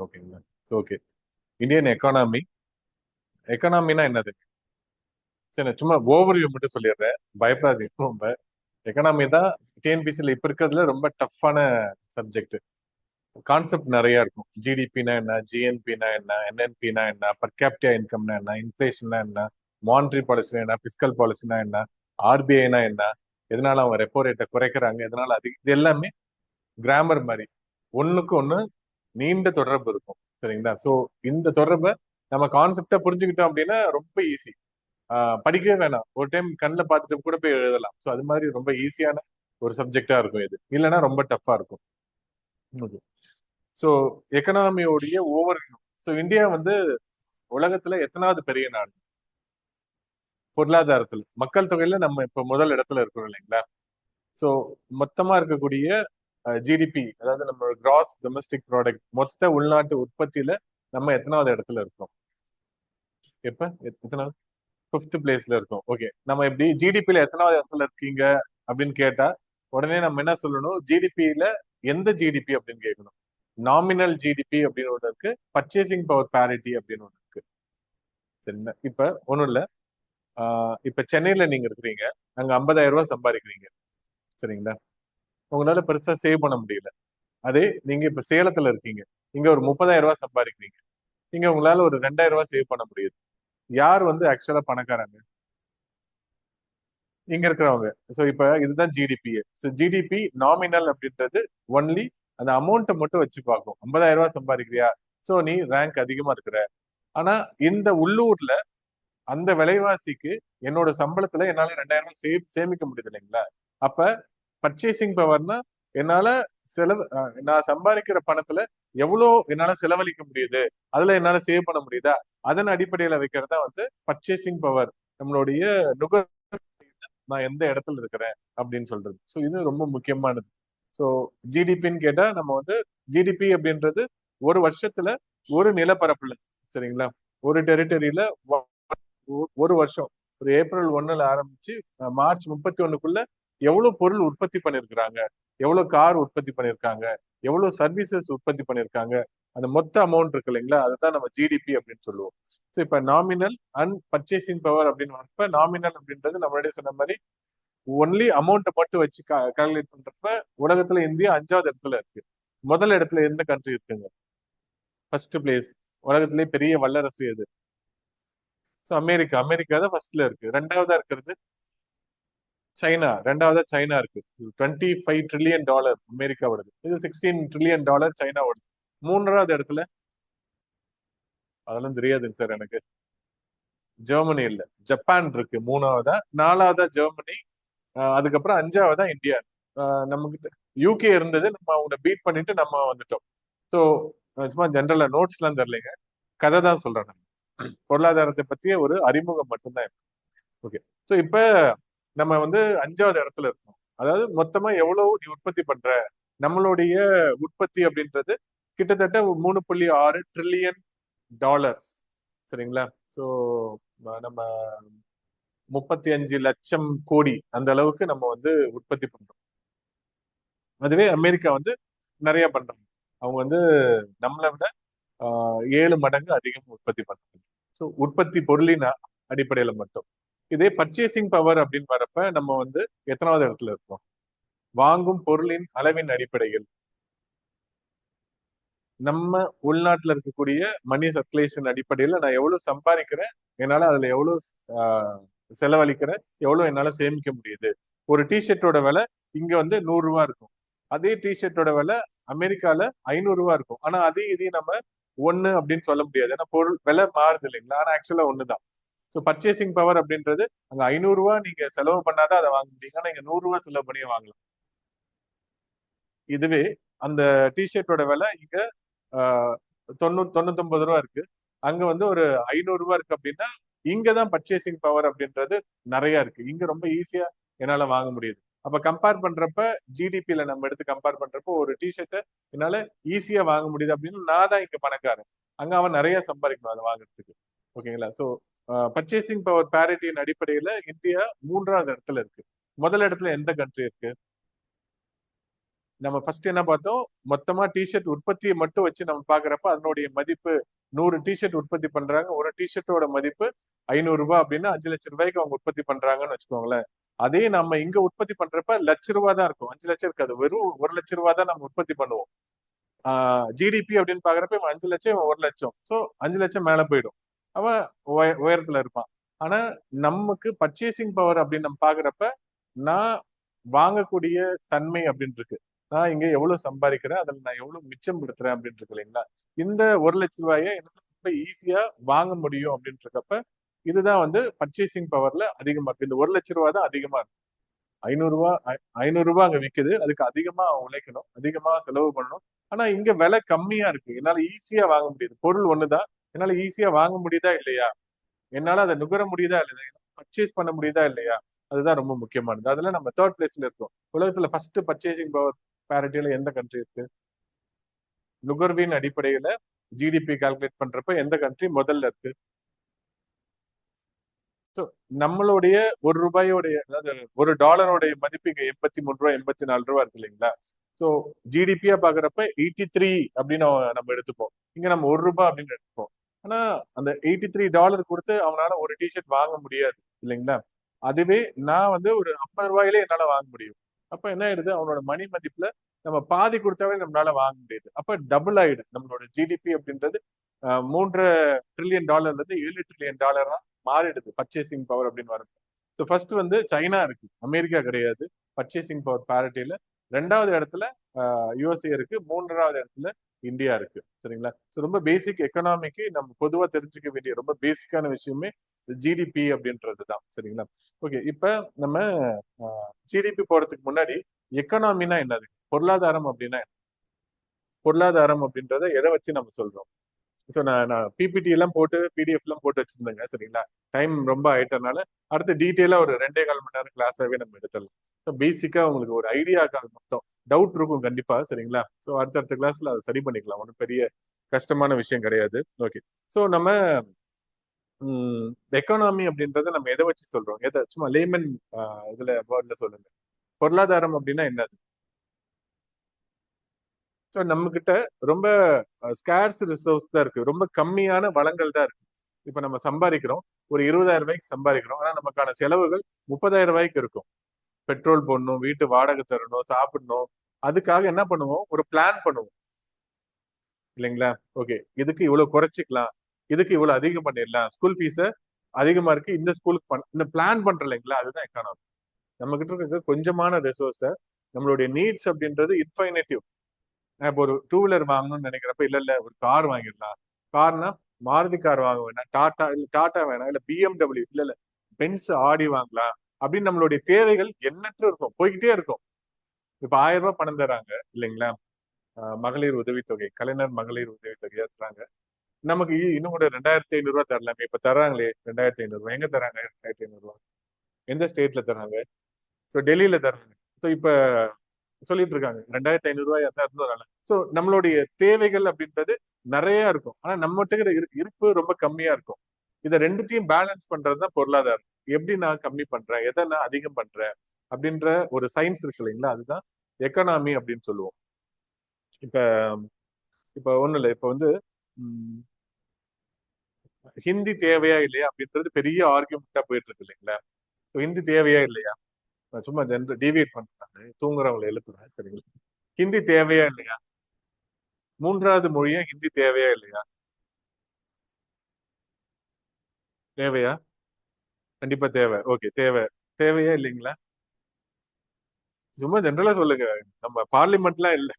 ஓகேங்களா? Okay. Indian economy. எக்கானமினா என்னது? சரி, நான் சும்மா ஓவர்வியூ மட்டும் சொல்லிடுறேன். பயப்படாதீங்க ரொம்ப. எக்கனாமி தான் டிஎன்பிசியில் இப்ப இருக்கிறதுல ரொம்ப டஃப்பான சப்ஜெக்ட். கான்செப்ட் நிறைய இருக்கும். ஜிடிபினா என்ன, ஜிஎன்பினா என்ன, என்என்பினா என்ன, பர் கேபிட்டா இன்கம்னா என்ன, இன்ஃபிளேஷன்னா என்ன, மானிட்டரி பாலிசினா என்ன, பிஸ்கல் பாலிசினா என்ன, ஆர்பிஐனா என்ன, எதனால அவங்க ரெப்போ ரேட்டை குறைக்கிறாங்க, எதனால அது இது எல்லாமே கிராமர் மாதிரி ஒண்ணுக்கு ஒண்ணு நீண்ட தொடர்பு இருக்கும். சரிங்களா? சோ இந்த தொடர்பை நம்ம கான்செப்டா புரிஞ்சுக்கிட்டோம் அப்படின்னா ரொம்ப ஈஸி. படிக்கவே வேணாம், ஒரு டைம் கண்ணில் பார்த்துட்டு கூட போய் எழுதலாம். ஸோ அது மாதிரி ரொம்ப ஈஸியான ஒரு சப்ஜெக்டா இருக்கும் இது. இல்லைன்னா ரொம்ப டஃப்பா இருக்கும். ஓகே. ஸோ எக்கனாமியோடைய ஓவர்வியூ. ஸோ இந்தியா வந்து உலகத்துல எத்தனாவது பெரிய நாடு பொருளாதாரத்துல? மக்கள் தொகையில நம்ம இப்ப முதல் இடத்துல இருக்கிறோம் இல்லைங்களா? ஸோ மொத்தமா இருக்கக்கூடிய ஜிடிபி, அதாவது நம்ம கிராஸ் டொமஸ்டிக் ப்ராடக்ட், மொத்த உள்நாட்டு உற்பத்தியில நம்ம எத்தனாவது இடத்துல இருக்கோம்? எப்ப எத்தனாவது? 5th பிளேஸ்ல இருக்கும். ஓகே. நம்ம எப்படி ஜிடிபில எத்தனாவது இடத்துல இருக்கீங்க அப்படின்னு கேட்டா உடனே நம்ம என்ன சொல்லணும்? ஜிடிபியில எந்த ஜிடிபி அப்படின்னு கேட்கணும். நாமினல் ஜிடிபி அப்படின்னு ஒன்று இருக்கு, பர்ச்சேசிங் பவர் பேரிட்டி அப்படின்னு ஒன்று இருக்கு. சரிங்களா? இப்ப ஒண்ணும் இல்ல. இப்ப சென்னையில நீங்க இருக்கிறீங்க, அங்க 50,000 ரூபாய் சம்பாதிக்கிறீங்க. சரிங்களா? உங்களால பெருசா சேவ் பண்ண முடியல. அதே நீங்க இப்ப சேலத்துல இருக்கீங்க, இங்க ஒரு 30,000 ரூபாய் சம்பாதிக்கிறீங்க, இங்க உங்களால ஒரு 2,000 ரூபாய் சேவ் பண்ண முடியுது. யார் வந்து ஆக்சுவலா பணக்காரங்க? இங்க இருக்கிறவங்க. சோ இப்ப இதுதான் ஜிடிபி. சோ ஜிடிபி நாமினல் அப்படின்றது ஒன்லி அந்த அமௌண்ட்டை மட்டும் வச்சு பார்க்கும். 50,000 ரூபாய் சம்பாதிக்கிறியா, சோ நீ ரேங்க் அதிகமா இருக்கிற. ஆனா இந்த உள்ளூர்ல அந்த விலைவாசிக்கு என்னோட சம்பளத்துல என்னால 2,000 ரூபாய் சேமிக்க முடியுது இல்லைங்களா? அப்ப பர்ச்சேசிங் பவர்னா என்னால செலவு, நான் சம்பாதிக்கிற பணத்துல எவ்வளவு என்னால செலவழிக்க முடியுது, அதுல என்னால சேவ் பண்ண முடியுதா, அதன் அடிப்படையில வைக்கிறதா வந்து பர்ச்சேசிங் பவர். நம்மளுடைய நுகர் நான் எந்த இடத்துல இருக்கிறேன் அப்படின்னு சொல்றது. ஸோ இது ரொம்ப முக்கியமானது. ஸோ ஜிடிபின்னு கேட்டா நம்ம வந்து ஜிடிபி அப்படின்றது ஒரு வருஷத்துல ஒரு நிலப்பரப்புல, சரிங்களா, ஒரு டெரிட்டரியில ஒரு வருஷம், ஒரு ஏப்ரல் 1ல ஆரம்பிச்சு மார்ச் 31க்குள்ள எவ்வளவு பொருள் உற்பத்தி பண்ணிருக்கிறாங்க, எவ்வளவு கார் உற்பத்தி பண்ணிருக்காங்க, எவ்வளவு சர்வீசஸ் உற்பத்தி பண்ணிருக்காங்க, அந்த மொத்த அமௌண்ட் இருக்கு இல்லைங்களா, அதுதான் நம்ம ஜிடிபி அப்படின்னு சொல்லுவோம். ஸோ இப்ப நாமினல் அண்ட் பர்ச்சேசிங் பவர் அப்படின்னு வரப்ப, நாமினல் அப்படின்றது நம்ம முன்னாடியே சொன்ன மாதிரி ஒன்லி அமௌண்ட்டை மட்டும் வச்சு கால்குலேட் பண்றப்ப உலகத்துல இந்தியா 5வது இடத்துல இருக்கு. முதல் இடத்துல எந்த கண்ட்ரி இருக்குங்க? First place. உலகத்திலேயே பெரிய வல்லரசு எது? So America. அமெரிக்கா தான் ஃபர்ஸ்ட்ல இருக்கு. ரெண்டாவதா இருக்கிறது சைனா. ரெண்டாவதா சைனா இருக்கு. $25 ட்ரில்லியன் அமெரிக்காவோடது. இது $16 ட்ரில்லியன் சைனாவோடது. மூன்றாவது இடத்துல அதெல்லாம் தெரியாதுங்க சார் எனக்கு. ஜெர்மனி இல்ல, ஜப்பான் இருக்கு மூணாவதா. நாலாவதா ஜெர்மனி. அதுக்கப்புறம் 5வதா இந்தியா. நம்ம கிட்ட யூகே இருந்தது, நம்ம அவங்க பீட் பண்ணிட்டு நம்ம வந்துட்டோம். ஸோ சும்மா ஜென்ரலா நோட்ஸ் எல்லாம் தெரியலைங்க, கதை தான் சொல்றேன். நான் பொருளாதாரத்தை பத்திய ஒரு அறிமுகம் மட்டும்தான். ஓகே. ஸோ இப்ப நம்ம வந்து 5வது இடத்துல இருக்கோம். அதாவது மொத்தமா எவ்வளவு நீ உற்பத்தி பண்ற, நம்மளுடைய உற்பத்தி அப்படின்றது கிட்டத்தட்ட 3.6 ட்ரில்லியன். சரிங்களா? ஸோ நம்ம 35 லட்சம் கோடி அந்த அளவுக்கு நம்ம வந்து உற்பத்தி பண்றோம். அதுவே அமெரிக்கா வந்து நிறைய பண்றாங்க. அவங்க வந்து நம்மளை விட 7 மடங்கு அதிகம் உற்பத்தி பண்றாங்க. ஸோ உற்பத்தி பொருளின் அடிப்படையில மட்டும். இதே பர்ச்சேசிங் பவர் அப்படின்னு வரப்ப நம்ம வந்து எத்தனாவது இடத்துல இருக்கோம்? வாங்கும் பொருளின் அளவின் அடிப்படையில் நம்ம உள்நாட்டுல இருக்கக்கூடிய மணி சர்க்குலேஷன் அடிப்படையில நான் எவ்வளவு சம்பாதிக்கிறேன், என்னால அதுல எவ்வளவு செலவழிக்கிறேன், எவ்வளவு என்னால சேமிக்க முடியுது. ஒரு டிஷர்ட்டோட விலை இங்க வந்து 100 ரூபாய் இருக்கும். அதே டிஷர்ட்டோட விலை அமெரிக்கால 500 ரூபாய் இருக்கும். ஆனா அதே இதையும் நம்ம ஒண்ணு அப்படின்னு சொல்ல முடியாது. ஏன்னா பொருள் விலை மாறுது இல்லைங்களா? ஆனா ஆக்சுவலா ஒண்ணுதான். ஸோ பர்ச்சேசிங் பவர் அப்படின்றது அங்க 500 ரூபாய் நீங்க செலவு பண்ணாதான் அதை வாங்க முடியும். ஆனா இங்க 100 ரூபாய் செலவு பண்ணி வாங்கலாம். இதுவே அந்த டிஷர்ட்டோட விலை இங்க 99 ரூபா இருக்கு, அங்க வந்து ஒரு 500 ரூபாய் இருக்கு அப்படின்னா இங்கதான் பர்ச்சேசிங் பவர் அப்படின்றது நிறைய இருக்கு. இங்க ரொம்ப ஈஸியா என்னால வாங்க முடியுது. அப்ப கம்பேர் பண்றப்ப ஜிடிபியில நம்ம எடுத்து கம்பேர் பண்றப்போ ஒரு டிஷர்ட்டை என்னால ஈஸியா வாங்க முடியுது அப்படின்னு நான் தான் இங்க பணக்காரன். அங்க அவன் நிறைய சம்பாதிக்கணும் அதை வாங்குறதுக்கு. ஓகேங்களா? சோ பர்ச்சேசிங் பவர் பேரிட்டியின் அடிப்படையில இந்தியா 3வது இடத்துல இருக்கு. முதல் இடத்துல எந்த கண்ட்ரி இருக்கு? நம்ம ஃபர்ஸ்ட் என்ன பார்த்தோம், மொத்தமா டிஷர்ட் உற்பத்தியை மட்டும் வச்சு நம்ம பாக்குறப்ப அதனுடைய மதிப்பு 100 டிஷர்ட் உற்பத்தி பண்றாங்க, ஒரு டிஷர்ட்டோட மதிப்பு 500 ரூபாய் அப்படின்னா 5 லட்சம் ரூபாய்க்கு அவங்க உற்பத்தி பண்றாங்கன்னு வச்சுக்கோங்களேன். அதே நம்ம இங்க உற்பத்தி பண்றப்ப லட்ச ரூபாய் தான் இருக்கும், 5 லட்சம் இருக்காது, வெறும் 1 லட்ச ரூபாய் தான் நம்ம உற்பத்தி பண்ணுவோம். ஜிடிபி அப்படின்னு பாக்குறப்ப இவன் 5 லட்சம், இவன் 1 லட்சம், சோ 5 லட்சம் மேல போயிடும். அவன் உயரத்துல இருப்பான். ஆனா நமக்கு பர்ச்சேசிங் பவர் அப்படின்னு நம்ம பாக்குறப்ப, நான் வாங்கக்கூடிய தன்மை அப்படின்னு இருக்கு. நான் இங்க எவ்வளவு சம்பாதிக்கிறேன், அதுல நான் எவ்வளவு மிச்சம் படுத்துறேன் அப்படின்னு இருக்கு இல்லைங்களா? இந்த 1 லட்ச ரூபாயை என்னால ரொம்ப ஈஸியா வாங்க முடியும் அப்படின்னு இருக்கப்ப, இதுதான் வந்து பர்ச்சேசிங் பவர்ல அதிகமா இருக்கு. இந்த 1 லட்ச ரூபாய் தான் அதிகமா இருக்கு. 500 ரூபாய் 500 ரூபாய் அங்க விக்குது, அதுக்கு அதிகமா உழைக்கணும், அதிகமா செலவு பண்ணணும். ஆனா இங்க விலை கம்மியா இருக்கு, என்னால ஈஸியா வாங்க முடியுது. பொருள் ஒண்ணுதான், என்னால ஈஸியா வாங்க முடியுதா இல்லையா, என்னால அதை நுகர முடியுதா இல்லையா, பர்ச்சேஸ் பண்ண முடியுதா இல்லையா, அதுதான் ரொம்ப முக்கியமானது. அதுல நம்ம தேர்ட் பிளேஸ்ல இருக்கோம். உலகத்துல ஃபர்ஸ்ட் பர்ச்சேசிங் பவர் பேரிட்டியில எந்த கண்ட்ரி இருக்கு? நுகர்வின் அடிப்படையில ஜிடிபி கால்குலேட் பண்றப்ப எந்த கண்ட்ரி முதல்ல இருக்கு? ஸோ நம்மளுடைய ₹1 அதாவது $1 மதிப்பு இங்க 83 ரூபாய் 84 ரூபாய் இருக்கு இல்லைங்களா? ஸோ ஜிடிபியா பாக்குறப்ப 83 அப்படின்னு நம்ம எடுத்துப்போம். இங்க நம்ம ₹1 அப்படின்னு எடுத்துப்போம். ஆனா அந்த $83 கொடுத்து அவனால ஒரு டிஷர்ட் வாங்க முடியாது இல்லைங்களா? அதுவே நான் வந்து ஒரு ₹50 என்னால வாங்க முடியும். அப்ப என்ன ஆயிடுது, அவனோட மணி மதிப்புல நம்ம பாதி கொடுத்தாவே நம்மளால வாங்க முடியுது. அப்ப டபுள் ஆயிடுது நம்மளோட ஜிடிபி அப்படின்றது. 3 ட்ரில்லியன் டாலர்ல இருந்து 7 ட்ரில்லியன் டாலரா மாறிடுது பர்ச்சேசிங் பவர் அப்படின்னு வரும். ஸோ ஃபர்ஸ்ட் வந்து சைனா இருக்கு, அமெரிக்கா கிடையாது பர்ச்சேசிங் பவர் பேரிட்டியில. 2வது இடத்துல யுஎஸ்ஏ இருக்கு, 3வது இடத்துல இந்தியா இருக்கு. சரிங்களா? ஸோ ரொம்ப பேசிக் எக்கனாமிக்கு நம்ம பொதுவா தெரிஞ்சுக்க வேண்டிய ரொம்ப பேசிக்கான விஷயமே ஜிடிபி அப்படின்றது தான். சரிங்களா? ஓகே, இப்ப நம்ம ஜிடிபி போறதுக்கு முன்னாடி எக்கனாமினா என்னது, பொருளாதாரம் அப்படின்னா என்ன? பொருளாதாரம் அப்படின்றத எதை வச்சு நம்ம சொல்றோம்? ஸோ நான் பிபிடி எல்லாம் போட்டு பிடிஎஃப் எல்லாம் போட்டு வச்சிருந்தேங்க. சரிங்களா? டைம் ரொம்ப ஆயிட்டனால அடுத்து டீட்டெயிலா ஒரு 2.25 மணி நேரம் கிளாஸாவே நம்ம எடுத்துடலாம். ஸோ பேசிக்கா உங்களுக்கு ஒரு ஐடியாக்காக மட்டும். டவுட் இருக்கும் கண்டிப்பா. சரிங்களா? ஸோ அடுத்தடுத்த கிளாஸ்ல அதை சரி பண்ணிக்கலாம், ஒன்றும் பெரிய கஷ்டமான விஷயம் கிடையாது. ஓகே, ஸோ நம்ம எக்கானமி அப்படின்றத நம்ம எதை வச்சு சொல்றோம், எதை சும்மா லேமன் இதுல வேர்ட்ல சொல்லுங்க. பொருளாதாரம் அப்படின்னா என்னது? ஸோ நம்ம கிட்ட ரொம்ப ஸ்கேர்ஸ் ரிசோர்ஸ் தான் இருக்கு, ரொம்ப கம்மியான வளங்கள் தான் இருக்கு. இப்ப நம்ம சம்பாதிக்கிறோம், ஒரு 20,000 ரூபாய்க்கு சம்பாதிக்கிறோம், ஆனா நமக்கான செலவுகள் 30,000 ரூபாய்க்கு இருக்கும். பெட்ரோல் போடணும், வீட்டு வாடகை தரணும், சாப்பிடணும். அதுக்காக என்ன பண்ணுவோம், ஒரு பிளான் பண்ணுவோம் இல்லைங்களா? ஓகே, இதுக்கு இவ்வளவு குறைச்சிக்கலாம், இதுக்கு இவ்வளவு அதிகம் பண்ணிடலாம், ஸ்கூல் ஃபீஸ அதிகமா இருக்கு இந்த ஸ்கூலுக்கு இந்த பிளான் பண்றோம் இல்லைங்களா? அதுதான் எக்கானமி. நம்ம கிட்ட இருக்க கொஞ்சமான ரிசோர்ஸ, நம்மளுடைய நீட்ஸ் அப்படின்றது இன்ஃபைனேட்டிவ். இப்போ ஒரு டூ வீலர் வாங்கணும்னு நினைக்கிறப்ப இல்ல இல்ல ஒரு கார் வாங்கிடலாம். கார்னா மாருதி கார் வாங்க வேணாம், டாடா இல்ல டாடா வேணாம், இல்ல பிஎம்டபிள்யூ இல்ல இல்ல பென்ஸ் ஆடி வாங்கலாம் அப்படின்னு நம்மளுடைய தேவைகள் எண்ணற்ற இருக்கும், போய்கிட்டே இருக்கும். இப்ப 1000 ரூபாய் பணம் தராங்க இல்லைங்களா? மகளிர் உதவித்தொகை, கலைஞர் மகளிர் உதவித்தொகையா தராங்க. நமக்கு இன்னும் கூட 2500 ரூபாய் தரலாமே. இப்ப தராங்களே 2500 ரூபாய், எங்க தராங்க 2500 ரூபாய்? எந்த ஸ்டேட்ல தராங்க? ஸோ டெல்லியில தராங்க. ஸோ இப்ப சொல்லிட்டு இருக்காங்க 2500 ரூபாய் இருந்தாலும். சோ நம்மளுடைய தேவைகள் அப்படின்றது நிறைய இருக்கும், ஆனா நம்மகிட்ட இருப்பு ரொம்ப கம்மியா இருக்கும். இத ரெண்டுத்தையும் பேலன்ஸ் பண்றதுதான் பொருளாதாரம். எப்படி நான் கம்மி பண்றேன், எதை நான் அதிகம் பண்றேன் அப்படின்ற ஒரு சயின்ஸ் இருக்கு இல்லைங்களா? அதுதான் எக்கனாமி அப்படின்னு சொல்லுவோம். இப்ப இப்ப ஒண்ணு இல்ல, இப்ப வந்து உம் ஹிந்தி தேவையா இல்லையா அப்படின்றது பெரிய ஆர்கியூமெண்டா போயிட்டு இருக்கு இல்லைங்களா? ஹிந்தி தேவையா இல்லையா? நான் சும்மா டிவியேட் பண்றேன், தூங்குறவங்களை எழுப்புறேன். சரிங்களா? ஹிந்தி தேவையா இல்லையா? 3வது மொழியா ஹிந்தி தேவையா இல்லையா? தேவையா? கண்டிப்பா தேவை. ஓகே, தேவை. தேவையா இல்லைங்களா? சும்மா ஜென்ரலா சொல்லுங்க, நம்ம பார்லிமெண்ட்லாம் இல்ல.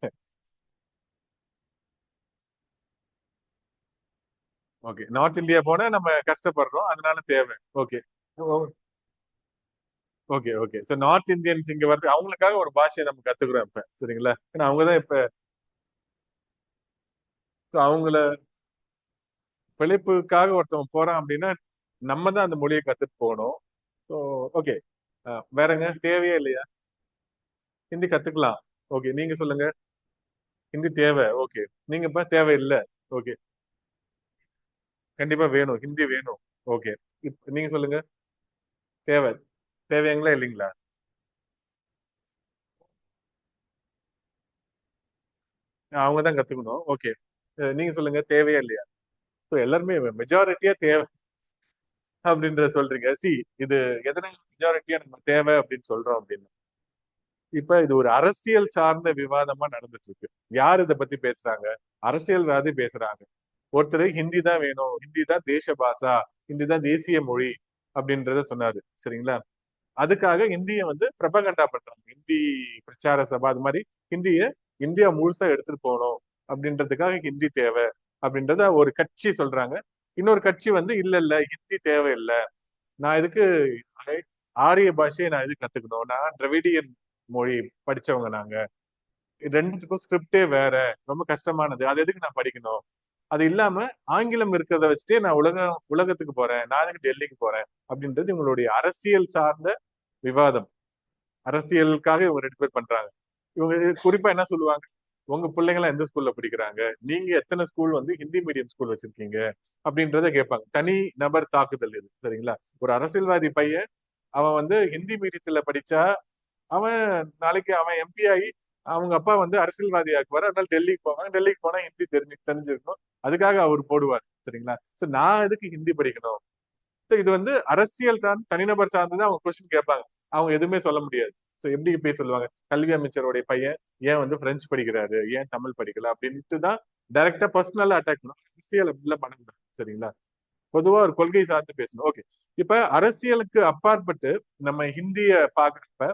ஓகே, நார்த் இந்தியா போனா நம்ம கஷ்டப்படுறோம், அதனால தேவை. Okay. Okay okay, so north Indians இங்க வரது அவங்களுக்காக ஒரு பாஷையை நம்ம கத்துக்கிறோம் இப்ப. சரிங்களா? ஏன்னா அவங்கதான் இப்ப அவங்கள பிழைப்புக்காக ஒருத்தவங்க போறான் அப்படின்னா நம்ம தான் அந்த மொழியை கத்துட்டு போகணும். ஸோ ஓகே, வேறங்க தேவையா இல்லையா? ஹிந்தி கத்துக்கலாம். ஓகே, நீங்க சொல்லுங்க. ஹிந்தி தேவை. ஓகே, நீங்க இப்ப தேவை இல்ல. ஓகே, கண்டிப்பா வேணும், ஹிந்தி வேணும். ஓகே, நீங்க சொல்லுங்க. தேவை. தேவைங்களா இல்லைங்களா? அவங்கதான் கத்துக்கணும். ஓகே, நீங்க சொல்லுங்க, தேவையா இல்லையா? So எல்லாருமே மெஜாரிட்டியா தேவை அப்படின்ற சொல்றீங்க. இது எதனால மெஜாரிட்டியா நம்ம தேவை அப்படின்னு சொல்றோம் அப்படின்னு, இப்ப இது ஒரு அரசியல் சார்ந்த விவாதமா நடந்துட்டு இருக்கு. யார் இதை பத்தி பேசுறாங்க? அரசியல்வாதி பேசுறாங்க. ஒருத்தர் ஹிந்தி தான் வேணும், ஹிந்தி தான் தேச பாஷா, ஹிந்தி தான் தேசிய மொழி அப்படின்றத சொன்னாரு. சரிங்களா? அதுக்காக ஹிந்தியை வந்து பிரபகண்டா பண்றாங்க. ஹிந்தி பிரச்சார சபா அது மாதிரி ஹிந்திய இந்தியா முழுசா எடுத்துட்டு போகணும் அப்படின்றதுக்காக ஹிந்தி தேவை அப்படின்றத ஒரு கட்சி சொல்றாங்க. இன்னொரு கட்சி வந்து இல்ல இல்ல ஹிந்தி தேவையில்லை, நான் இதுக்கு ஆரிய பாஷையை நான் எதுக்கு கத்துக்கணும், நான் திராவிடியன் மொழி படிச்சவங்க நாங்க, ரெண்டுத்துக்கும் ஸ்கிரிப்டே வேற, ரொம்ப கஷ்டமானது, அது எதுக்கு நான் படிக்கணும், அது இல்லாம ஆங்கிலம் இருக்கிறத வச்சுட்டே நான் உலகத்துக்கு போறேன், நான் எதுக்கு டெல்லிக்கு போறேன் அப்படின்றது இவங்களுடைய அரசியல் சார்ந்த விவாதம். அரசியலுக்காக இவங்க ரெண்டு பேர் பண்றாங்க. இவங்க குறிப்பா என்ன சொல்லுவாங்க, உங்க பிள்ளைங்க எல்லாம் எந்த ஸ்கூல்ல படிக்கிறாங்க, நீங்க எத்தனை ஸ்கூல் வந்து ஹிந்தி மீடியம் ஸ்கூல் வச்சிருக்கீங்க அப்படின்றத கேட்பாங்க. தனி நபர் தாக்குதல் இது. சரிங்களா? ஒரு அரசியல்வாதி பையன் அவன் வந்து ஹிந்தி மீடியத்துல படிச்சா அவன் நாளைக்கு அவன் எம்பி ஆகி அவங்க அப்பா வந்து அரசியல்வாதி ஆக்குவாரு. அதனால டெல்லிக்கு போவாங்க, டெல்லிக்கு போனா ஹிந்தி தெரிஞ்சிருக்கணும், அதுக்காக அவர் போடுவார். சரிங்களா? சோ நான் எதுக்கு ஹிந்தி படிக்கணும்? இது வந்து அரசியல் சார்ந்து தனிநபர் சார்ந்துதான் அவங்க கொஸ்டின் கேட்பாங்க. அவங்க எதுவுமே சொல்ல முடியாது. சோ எப்படி போய் சொல்லுவாங்க, கல்வி அமைச்சருடைய பையன் ஏன் வந்து பிரெஞ்சு படிக்கிறாரு, ஏன் தமிழ் படிக்கல அப்படின்ட்டு தான் டைரக்டா பர்சனலா அட்டாக் பண்ணும். அரசியல் அப்படிலாம் பண்ணக்கூடாது. சரிங்களா? பொதுவா ஒரு கொள்கை சார்ந்து பேசணும். ஓகே, இப்ப அரசியலுக்கு அப்பாற்பட்டு நம்ம ஹிந்திய பாக்குறப்ப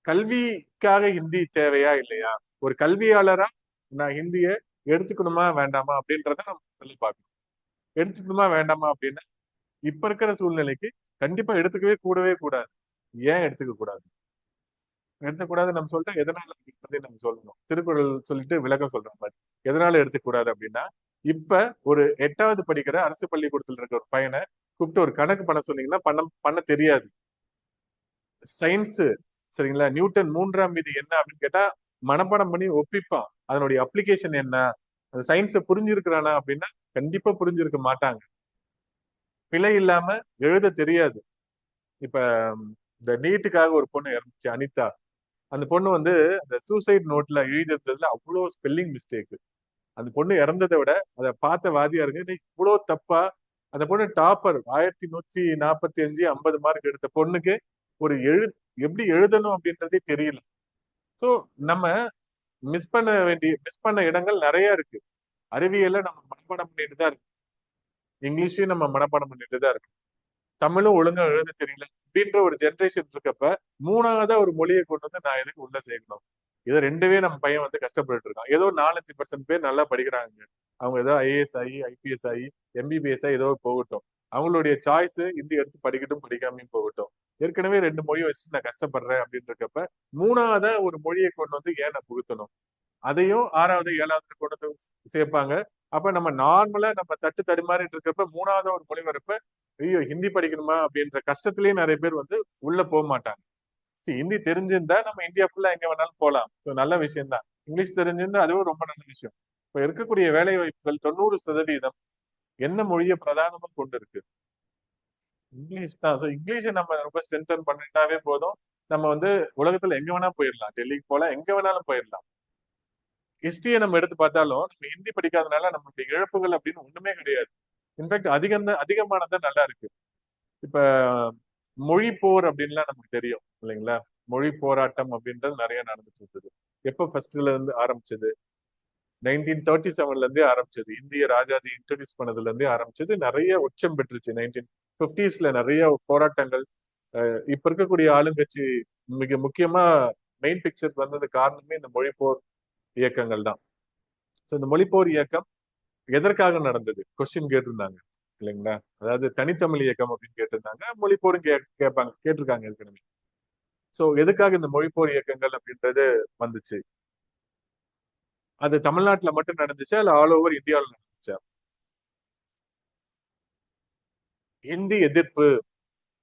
கல்விக்காக ஹிந்தி தேவையா இல்லையா, ஒரு கல்வியாளரா நான் ஹிந்திய எடுத்துக்கணுமா வேண்டாமா அப்படின்றத நம்ம முதல்ல பார்க்கணும். எடுத்துக்கணுமா வேண்டாமா அப்படின்னா இப்ப இருக்கிற சூழ்நிலைக்கு கண்டிப்பா எடுத்துக்கவே கூடவே கூடாது. ஏன் எடுத்துக்க கூடாது? எடுத்துக்கூடாது நம்ம சொல்லிட்டு எதனால அப்படின்றதை நம்ம சொல்லணும். திருக்குறள் சொல்லிட்டு விளக்கம் சொல்ற மாதிரி எதனால எடுத்துக்கூடாது அப்படின்னா, இப்ப ஒரு 8வது படிக்கிற அரசு பள்ளிக்கூடத்துல இருக்க ஒரு பையனை கூப்பிட்டு ஒரு கணக்கு பண்ண சொன்னீங்கன்னா பண்ண தெரியாது. சயின்ஸ், சரிங்களா, நியூட்டன் 3ஆம் விதி என்ன அப்படின்னு கேட்டா மனப்பாடம் பண்ணி ஒப்பிப்பான். அதனுடைய அப்ளிகேஷன் என்ன, அந்த சயின்ஸை புரிஞ்சிருக்கிறானா அப்படின்னா கண்டிப்பா புரிஞ்சிருக்க மாட்டாங்க. பிழை இல்லாம எழுத தெரியாது. இப்ப இந்த நீட்டுக்காக ஒரு பொண்ணு இறந்துச்சு, அனிதா. அந்த பொண்ணு வந்து அந்த சூசைட் நோட்ல எழுதிருந்ததுல அவ்வளவு ஸ்பெல்லிங் மிஸ்டேக். அந்த பொண்ணு இறந்ததை விட அதை பார்த்த வாதியாருங்க, "டேய், இவ்வளவு தப்பா?" அந்த பொண்ணு டாப்பர், 1145 50 மார்க் எடுத்த பொண்ணுக்கு ஒரு எப்படி எழுதணும் அப்படின்றதே தெரியல. சோ நம்ம மிஸ் பண்ண இடங்கள் நிறைய இருக்கு. அறிவியலை நம்ம மனப்பாடம் பண்ணிட்டு தான் இருக்கு, இங்கிலீஷையும் நம்ம மனப்பாடம் பண்ணிட்டு தான் இருக்கு, தமிழும் ஒழுங்கா எழுத தெரியல அப்படின்ற ஒரு ஜென்ரேஷன் இருக்கப்ப 3வதா ஒரு மொழியை கொண்டு வந்து நான் எதுக்கு உள்ள சேர்க்கணும்? இதை ரெண்டுவே நம்ம பையன் வந்து கஷ்டப்பட்டு இருக்கான். ஏதோ 4-5% பேர் நல்லா படிக்கிறாங்க, அவங்க ஏதோ ஐஏஎஸ் ஆகி ஐபிஎஸ் ஆகி எம்பிபிஎஸ் ஆகி ஏதோ போகட்டும், அவங்களுடைய சாய்ஸ் ஹிந்தி எடுத்து படிக்கட்டும் படிக்காமையும் போகட்டும். ஏற்கனவே 2 மொழி வச்சு நான் கஷ்டப்படுறேன் அப்படின்னு இருக்கப்ப 3வதா ஒரு மொழியை கொண்டு வந்து ஏன் நான் புகுத்தணும்? அதையும் 6வது 7வது கொண்டு வந்து சேர்ப்பாங்க. அப்ப நம்ம நார்மலா நம்ம தட்டு தடுமாறிட்டு இருக்கப்ப 3வது ஒரு மொழி வரப்ப ஐயோ ஹிந்தி படிக்கணுமா அப்படின்ற கஷ்டத்திலேயே நிறைய பேர் வந்து உள்ள போக மாட்டாங்க. ஹிந்தி தெரிஞ்சிருந்தா நம்ம இந்தியா ஃபுல்லா எங்க வேணாலும் போகலாம். ஸோ நல்ல விஷயம் தான். இங்கிலீஷ் தெரிஞ்சிருந்தா அதுவும் ரொம்ப நல்ல விஷயம். இப்ப இருக்கக்கூடிய வேலை வாய்ப்புகள் 90% என்ன மொழியை பிரதானமா கொண்டு இருக்கு? இங்கிலீஷ் தான். ஸோ இங்கிலீஷை நம்ம ரொம்ப ஸ்ட்ரென்தன் பண்ணிட்டாவே போதும். நம்ம வந்து உலகத்துல எங்க வேணா போயிடலாம், டெல்லிக்கு போகலாம், எங்க வேணாலும் போயிடலாம். ஹிஸ்டரியை நம்ம எடுத்து பார்த்தாலும் நம்ம ஹிந்தி படிக்காதனால நம்மளுடைய இழப்புகள் அப்படின்னு ஒண்ணுமே கிடையாது. இன்ஃபேக்ட் அதிகமானதான் நல்லா இருக்கு. இப்ப மொழி போர் அப்படின்லாம் நமக்கு தெரியும் இல்லைங்களா? மொழி போராட்டம் அப்படின்றது நிறைய நடந்துட்டு இருக்குது. எப்ப ஃபர்ஸ்ட்ல இருந்து ஆரம்பிச்சது? 1937ல இருந்தே ஆரம்பிச்சது. இந்திய ராஜாஜி இன்ட்ரோடியூஸ் பண்ணதுல இருந்தே ஆரம்பிச்சது. நிறைய உச்சம் பெற்றுச்சு. 1950ஸ்ல நிறைய போராட்டங்கள். இப்ப இருக்கக்கூடிய ஆளுங்கட்சி மிக முக்கியமா மெயின் பிக்சர் வந்தது காரணமே இந்த மொழிப்போர் இயக்கங்கள் தான். ஸோ இந்த மொழிப்போர் இயக்கம் எதற்காக நடந்தது? கொஸ்டின் கேட்டிருந்தாங்க இல்லைங்களா? அதாவது தனித்தமிழ் இயக்கம் அப்படின்னு கேட்டிருந்தாங்க, மொழிப்போரும் கேட்பாங்க, கேட்டிருக்காங்க ஏற்கனவே. சோ எதுக்காக இந்த மொழிப்போர் இயக்கங்கள் அப்படின்றது வந்துச்சு? அது தமிழ்நாட்டுல மட்டும் நடந்துச்சா இல்ல ஆல் ஓவர் இந்தியாவில் நடந்துச்சா? ஹிந்தி எதிர்ப்பு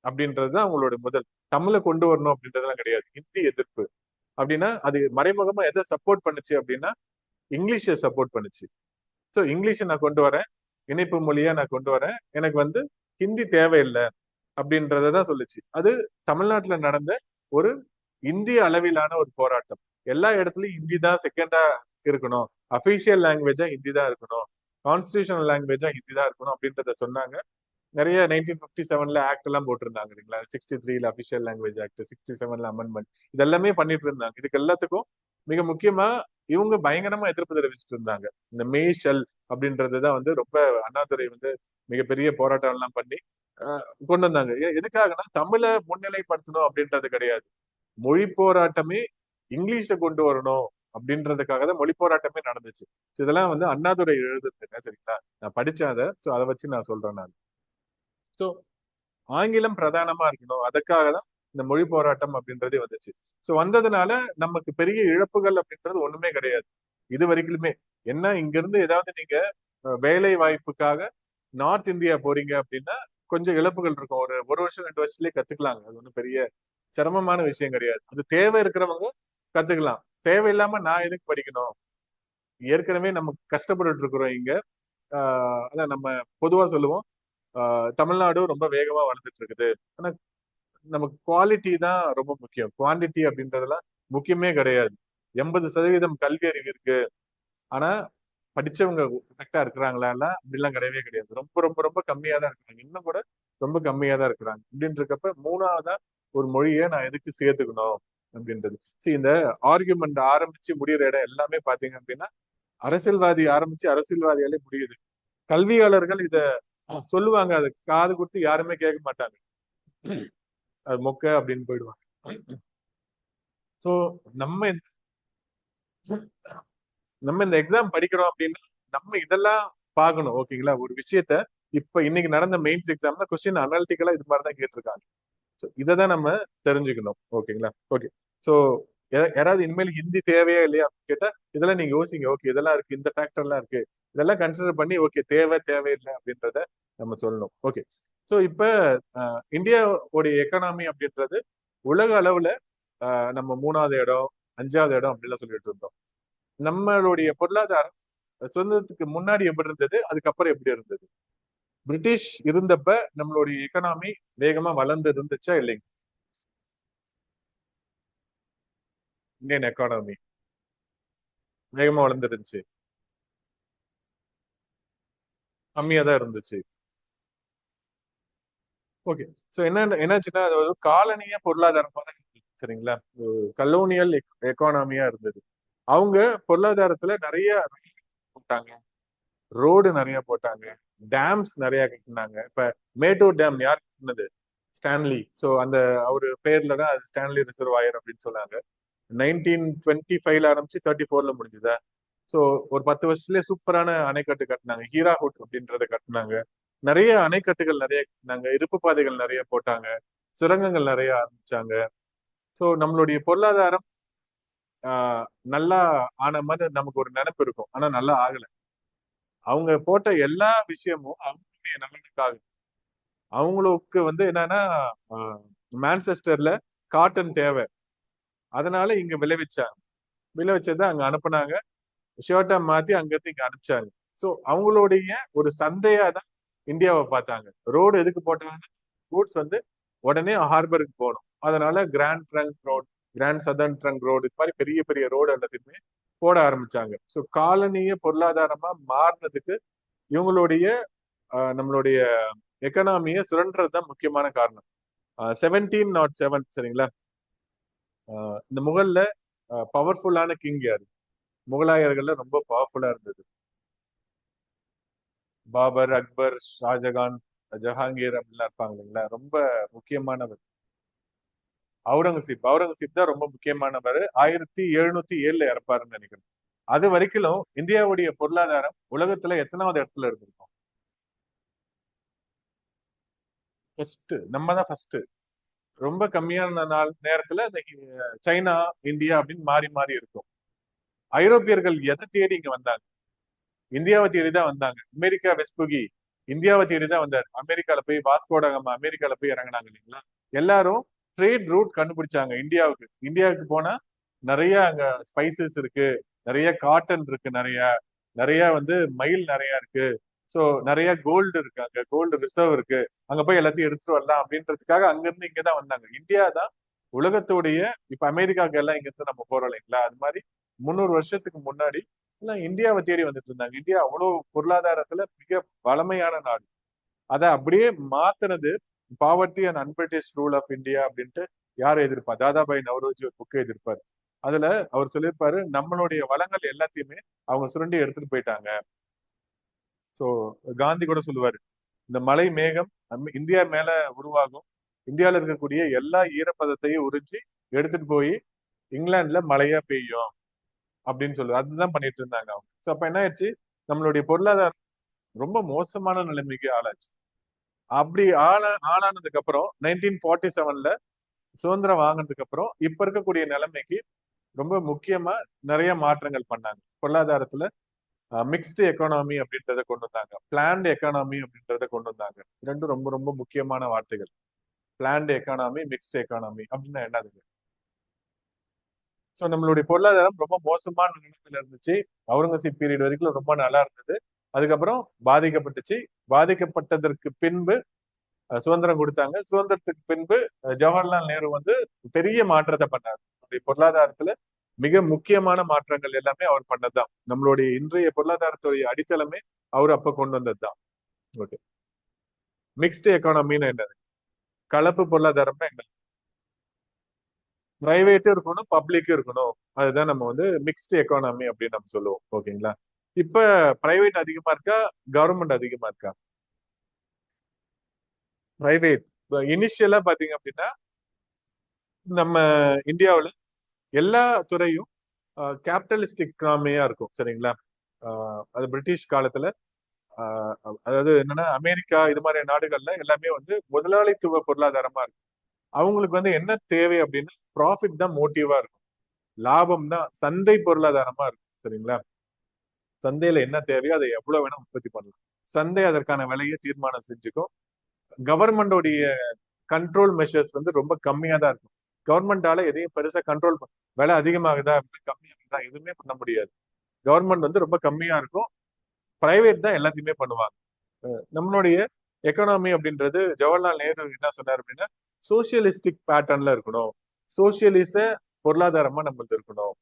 அப்படின்றதுதான் அவங்களோட முதல். தமிழை கொண்டு வரணும் அப்படின்றதெல்லாம் கிடையாது. ஹிந்தி எதிர்ப்பு அப்படின்னா அது மறைமுகமா எதை சப்போர்ட் பண்ணுச்சு அப்படின்னா இங்கிலீஷை சப்போர்ட் பண்ணுச்சு. சோ இங்கிலீஷை நான் கொண்டு வரேன், இணைப்பு மொழியா நான் கொண்டு வரேன், எனக்கு வந்து ஹிந்தி தேவையில்லை அப்படின்றதான் சொல்லுச்சு. அது தமிழ்நாட்டுல நடந்த ஒரு இந்திய அளவிலான ஒரு போராட்டம். எல்லா இடத்துலயும் ஹிந்தி தான் செகண்டா இருக்கணும், அபிஷியல் லாங்குவேஜா ஹிந்தி தான் இருக்கணும், கான்ஸ்டிடியூஷனல் லாங்குவேஜா ஹிந்தி தான் இருக்கணும் அப்படின்றத சொன்னாங்க. நிறைய 1957ல ஆக்ட் எல்லாம் போட்டிருந்தாங்க இல்லைங்களா, 63ல அபிஷியல் லாங்குவேஜ் ஆக்ட், 67ல அமெண்ட்மெண்ட், இதெல்லாமே பண்ணிட்டு இருந்தாங்க. இதுக்கு எல்லாத்துக்கும் மிக முக்கியமா இவங்க பயங்கரமா எதிர்ப்பு தெரிவிச்சுட்டு இருந்தாங்க. இந்த மே ஷெல் அப்படின்றதுதான் வந்து ரொம்ப அண்ணாதுரை வந்து மிகப்பெரிய போராட்டம் எல்லாம் பண்ணி கொண்டு வந்தாங்க. எதுக்காகனா தமிழை முன்னிலைப்படுத்தணும் அப்படின்றது கிடையாது. மொழி போராட்டமே இங்கிலீஷ கொண்டு வரணும் அப்படின்றதுக்காக தான் மொழி போராட்டமே நடந்துச்சு. இதெல்லாம் வந்து அண்ணாதுரை எழுதுறதுங்க, சரிங்களா? நான் படிச்சேன் அதை. சோ அதை வச்சு நான் சொல்றேன் நான். சோ ஆங்கிலம் பிரதானமா இருக்கணும், அதுக்காக தான் இந்த மொழி போராட்டம் அப்படின்றதே வந்துச்சு. சோ வந்ததுனால நமக்கு பெரிய இழப்புகள் அப்படின்றது ஒண்ணுமே கிடையாது இது வரைக்குமே. என்ன, இங்க இருந்து ஏதாவது நீங்க வேலை வாய்ப்புக்காக நார்த் இந்தியா போறீங்க அப்படின்னா கொஞ்சம் இழப்புகள் இருக்கும். ஒரு வருஷம் 2 வருஷத்துலயே கத்துக்கலாங்க. அது ஒண்ணும் பெரிய சிரமமான விஷயம் கிடையாது. அது தேவை இருக்கிறவங்க கத்துக்கலாம். தேவையில்லாம நான் எதுக்கு படிக்கணும், ஏற்கனவே நம்ம கஷ்டப்பட்டுட்டு இருக்கிறோம் இங்க. அதான் நம்ம பொதுவா சொல்லுவோம், தமிழ்நாடு ரொம்ப வேகமா வளர்ந்துட்டு இருக்குது. ஆனா நமக்கு குவாலிட்டி தான் ரொம்ப முக்கியம். குவான்டிட்டி அப்படின்றதெல்லாம் முக்கியமே கிடையாது. 80% கல்வி அறிவு இருக்கு, ஆனா படிச்சவங்க கரெக்டா இருக்கிறாங்களா அப்படிலாம் கிடையவே கிடையாது. ரொம்ப ரொம்ப ரொம்ப கம்மியா தான் இருக்கிறாங்க. இன்னும் கூட ரொம்ப கம்மியா தான் இருக்கிறாங்க. அப்படின்னு இருக்கப்ப மூணாவதா ஒரு மொழியை நான் எதுக்கு சேர்த்துக்கணும் அப்படின்றது. சரி, இந்த ஆர்குமெண்ட் ஆரம்பிச்சு முடியிற இடம் எல்லாமே பாத்தீங்க அப்படின்னா அரசியல்வாதி ஆரம்பிச்சு அரசியல்வாதியாலே முடியுது. கல்வியாளர்கள் இத சொல்லுவாங்க, அது காது கொடுத்து யாருமே கேட்க மாட்டாங்க. அது மொக்க அப்படின்னு போயிடுவாங்க. சோ நம்ம நம்ம இந்த எக்ஸாம் படிக்கிறோம் அப்படின்னா நம்ம இதெல்லாம் பார்க்கணும். ஓகேங்களா? ஒரு விஷயத்த இப்ப இன்னைக்கு நடந்த மெயின்ஸ் எக்ஸாம்ல கொஸ்டின் அனாலிட்டிக்கலா இது மாதிரி தான் கேட்டிருக்காங்க. ஸோ இதைதான் நம்ம தெரிஞ்சுக்கணும். ஓகேங்களா? ஓகே. ஸோ யாராவது இனிமேல் ஹிந்தி தேவையா இல்லையா அப்படின்னு கேட்டா இதெல்லாம் நீங்க யோசிங்க. ஓகே, இதெல்லாம் இருக்கு, இந்த ஃபேக்டர் எல்லாம் இருக்கு, இதெல்லாம் கன்சிடர் பண்ணி ஓகே தேவை தேவையில்லை அப்படின்றத நம்ம சொல்லணும். ஓகே. ஸோ இப்ப இந்தியாவுடைய எக்கனாமி அப்படின்றது உலக அளவுல நம்ம 3வது இடம் 5வது இடம் அப்படிலாம் சொல்லிட்டு இருந்தோம். நம்மளுடைய பொருளாதாரம் சுதந்திரத்துக்கு முன்னாடி எப்படி இருந்தது, அதுக்கப்புறம் எப்படி இருந்தது? பிரிட்டிஷ் இருந்தப்ப நம்மளுடைய எக்கனாமி வேகமா வளர்ந்து இருந்துச்சா இல்லைங்க? இந்தியன் எக்கானமி வேகமா வளர்ந்துருந்துச்சு, கம்மியா தான் இருந்துச்சு. ஓகே. சோ என்னாச்சுன்னா அது ஒரு காலனிய பொருளாதாரமா தான் இருந்துச்சு, சரிங்களா? கலோனியல் எக்கானமியா இருந்தது. அவங்க பொருளாதாரத்துல நிறைய போட்டாங்க, ரோடு நிறைய போட்டாங்க, டேம்ஸ் நிறைய கட்டினாங்க. இப்ப மேட்டூர் டேம் யார் கட்டினது? ஸ்டான்லி. சோ அந்த அவரு பேர்ல தான் அது ஸ்டான்லி ரிசர்வாயர் அப்படின்னு சொன்னாங்க. 1925ல ஆரம்பிச்சு 34ல முடிஞ்சுதா. சோ ஒரு 10 வருஷத்துலயே சூப்பரான அணைக்கட்டு கட்டினாங்க. ஹீராகுட் அப்படின்றத கட்டினாங்க. நிறைய அணைக்கட்டுகள் நிறைய கட்டினாங்க, இருப்பு பாதைகள் நிறைய போட்டாங்க, சுரங்கங்கள் நிறைய ஆரம்பிச்சாங்க. சோ நம்மளுடைய பொருளாதாரம் நல்லா ஆன மாதிரி நமக்கு ஒரு நினைப்பு இருக்கும், ஆனா நல்லா ஆகல. அவங்க போட்ட எல்லா விஷயமும் அவங்களுடைய நலனுக்காக. அவங்களுக்கு வந்து என்னன்னா மான்செஸ்டர்ல காட்டன் தேவை, அதனால இங்க விளைவிச்சாங்க. விளைவிச்சதை அங்க அனுப்புனாங்க, ஷர்ட்டா மாத்தி அங்க இருந்து இங்க அனுப்பிச்சாங்க. சோ அவங்களுடைய ஒரு சந்தையா தான் இந்தியாவை பார்த்தாங்க. ரோடு எதுக்கு போட்டாங்க? கூட்ஸ் வந்து உடனே ஹார்பருக்கு போகணும். அதனால grand trunk road, grand southern trunk road, இது மாதிரி பெரிய பெரிய ரோடு எல்லாத்தையுமே போட ஆரம்பிச்சாங்க. ஸோ காலனிய பொருளாதாரமா மாறினதுக்கு இவங்களுடைய நம்மளுடைய எக்கனாமிய சுரண்டது தான் முக்கியமான காரணம். 1707, சரிங்களா? இந்த முகல்ல பவர்ஃபுல்லான கிங் யாரு? முகலாயர்கள்ல ரொம்ப பவர்ஃபுல்லா இருந்தது பாபர், அக்பர், ஷாஜகான், ஜஹாங்கீர் அப்படிலாம் இருப்பாங்க இல்லைங்களா? ரொம்ப முக்கியமானவர் அவுரங்கசீப் தான் ரொம்ப முக்கியமானவர். 1707ல இறப்பாருன்னு நினைக்கிறேன். அது வரைக்கும் இந்தியாவுடைய பொருளாதாரம் உலகத்துல எத்தனாவது இடத்துல இருந்திருக்கும்? ஃபர்ஸ்ட், நம்ம தான் ஃபர்ஸ்ட். ரொம்ப கம்மியான நாள் நேரத்துல இந்த சைனா, இந்தியா அப்படின்னு மாறி மாறி இருக்கும். ஐரோப்பியர்கள் எதை தேடி இங்க வந்தாங்க? இந்தியாவை தேடி தான் வந்தாங்க. அமெரிக்கா வெஸ்புகி இந்தியாவை தேடி தான் வந்தாரு. அமெரிக்கால போய் வாஸ்கோடகாமா அமெரிக்கால போய் இறங்கினாங்க இல்லைங்களா? எல்லாரும் ட்ரேட் ரூட் கண்டுபிடிச்சாங்க இந்தியாவுக்கு. இந்தியாவுக்கு போனா நிறைய அங்க ஸ்பைசஸ் இருக்கு, நிறைய காட்டன் இருக்கு, நிறைய நிறைய வந்து மயில் நிறைய இருக்கு. சோ நிறைய கோல்டு இருக்கு, அங்க கோல்டு ரிசர்வ் இருக்கு, அங்க போய் எல்லாத்தையும் எடுத்துட்டு வரலாம் அப்படின்றதுக்காக அங்க இருந்து இங்கதான் வந்தாங்க. இந்தியா தான் உலகத்துடைய, இப்ப அமெரிக்காவுக்கு எல்லாம் இங்க இருந்து நம்ம போறோம் இல்லைங்களா? அது மாதிரி 300 வருஷத்துக்கு முன்னாடி எல்லாம் இந்தியாவை தேடி வந்துட்டு இருந்தாங்க. இந்தியா அவ்வளவு பொருளாதாரத்துல மிக வளமையான நாடு. அதை அப்படியே மாத்துனது poverty and and British rule of India அப்படின்ட்டு யார் எதிர்ப்பா? தாதாபாய் நவரோஜி ஒரு புக்கை எதிர்ப்பாரு. அதுல அவர் சொல்லியிருப்பாரு, நம்மளுடைய வளங்கள் எல்லாத்தையுமே அவங்க சுரண்டி எடுத்துட்டு போயிட்டாங்க. சோ காந்தி கூட சொல்லுவாரு, இந்த மலை மேகம் இந்தியா மேல உருவாகும், இந்தியாவில இருக்கக்கூடிய எல்லா ஈரப்பதத்தையும் உறிஞ்சி எடுத்துட்டு போய் இங்கிலாந்துல மழையா பெய்யும் அப்படின்னு சொல்லுவாரு. அதுதான் பண்ணிட்டு இருந்தாங்க அவங்க. சோ அப்ப என்ன ஆயிடுச்சு, நம்மளுடைய பொருளாதாரம் ரொம்ப மோசமான நிலைமைக்கு ஆளாச்சு. அப்படி ஆளானதுக்கு அப்புறம் 1947ல சுதந்திரம் வாங்கினதுக்கு அப்புறம் இப்ப இருக்கக்கூடிய நிலைமைக்கு ரொம்ப முக்கியமா நிறைய மாற்றங்கள் பண்ணாங்க. பொருளாதாரத்துல மிக்ஸ்டு எக்கானமி அப்படின்றத கொண்டு வந்தாங்க, பிளான்டு எக்கானமி அப்படின்றத கொண்டு வந்தாங்க. ரெண்டும் ரொம்ப ரொம்ப முக்கியமான வார்த்தைகள். பிளான்டு எக்கானமி, மிக்ஸ்டு எக்கானமி அப்படின்னா என்னதுங்க? ஸோ நம்மளுடைய பொருளாதாரம் ரொம்ப மோசமான நிலைமையில இருந்துச்சு. அவுரங்கசீப் பீரியட் வரைக்கும் ரொம்ப நல்லா இருந்தது. அதுக்கப்புறம் பாதிக்கப்பட்டுச்சு. பாதிக்கப்பட்டதற்கு பின்பு சுதந்திரம் கொடுத்தாங்க. சுதந்திரத்துக்கு பின்பு ஜவஹர்லால் நேரு வந்து பெரிய மாற்றத்தை பண்ணார். பொருளாதாரத்துல மிக முக்கியமான மாற்றங்கள் எல்லாமே அவர் பண்ணதுதான். நம்மளுடைய இன்றைய பொருளாதாரத்துடைய அடித்தளமே அவர் அப்ப கொண்டு வந்ததுதான். ஓகே, மிக்ஸ்டு எக்கானமின்னு என்னது? கலப்பு பொருளாதாரம்னா என்ன? பிரைவேட்டும் இருக்கணும், பப்ளிக்கும் இருக்கணும். அதுதான் நம்ம வந்து மிக்ஸ்டு எக்கானமி அப்படின்னு நம்ம சொல்லுவோம். ஓகேங்களா? இப்ப பிரைவேட் அதிகமா இருக்கா, கவர்மெண்ட் அதிகமா இருக்கா? பிரைவேட். இனிஷியலா பாத்தீங்க அப்படின்னா நம்ம இந்தியாவுல எல்லா துறையும் கேபிட்டலிஸ்டிக் எக்கானமியா இருக்கும். சரிங்களா? அது பிரிட்டிஷ் காலத்துல அதாவது என்னன்னா அமெரிக்கா இது மாதிரி நாடுகள்ல எல்லாமே வந்து முதலாளித்துவ பொருளாதாரமா இருக்கும். அவங்களுக்கு வந்து என்ன தேவை அப்படின்னா ப்ராஃபிட் தான் மோட்டிவா இருக்கும், லாபம் தான் சந்தை பொருளாதாரமா இருக்கும். சரிங்களா? சந்தையில என்ன தேவையோ அதை எவ்வளவு வேணா உற்பத்தி பண்ணலாம். சந்தை அதற்கான விலையை தீர்மானம் செஞ்சுக்கும். கவர்மெண்டோடைய கண்ட்ரோல் மெஷர்ஸ் வந்து ரொம்ப கம்மியா தான் இருக்கும். கவர்மெண்டால எதையும் பெருசா கண்ட்ரோல் விலை அதிகமாகுதா கம்மியாகுதா எதுவுமே பண்ண முடியாது. கவர்மெண்ட் வந்து ரொம்ப கம்மியா இருக்கும். பிரைவேட் தான் எல்லாத்தையுமே பண்ணுவாங்க. நம்மளுடைய எக்கனாமி அப்படின்றது ஜவஹர்லால் நேரு என்ன சொன்னார் அப்படின்னா சோசியலிஸ்டிக் பேட்டர்ன்ல இருக்கணும், சோசியலிச பொருளாதாரமா நம்மளுக்கு இருக்கணும்.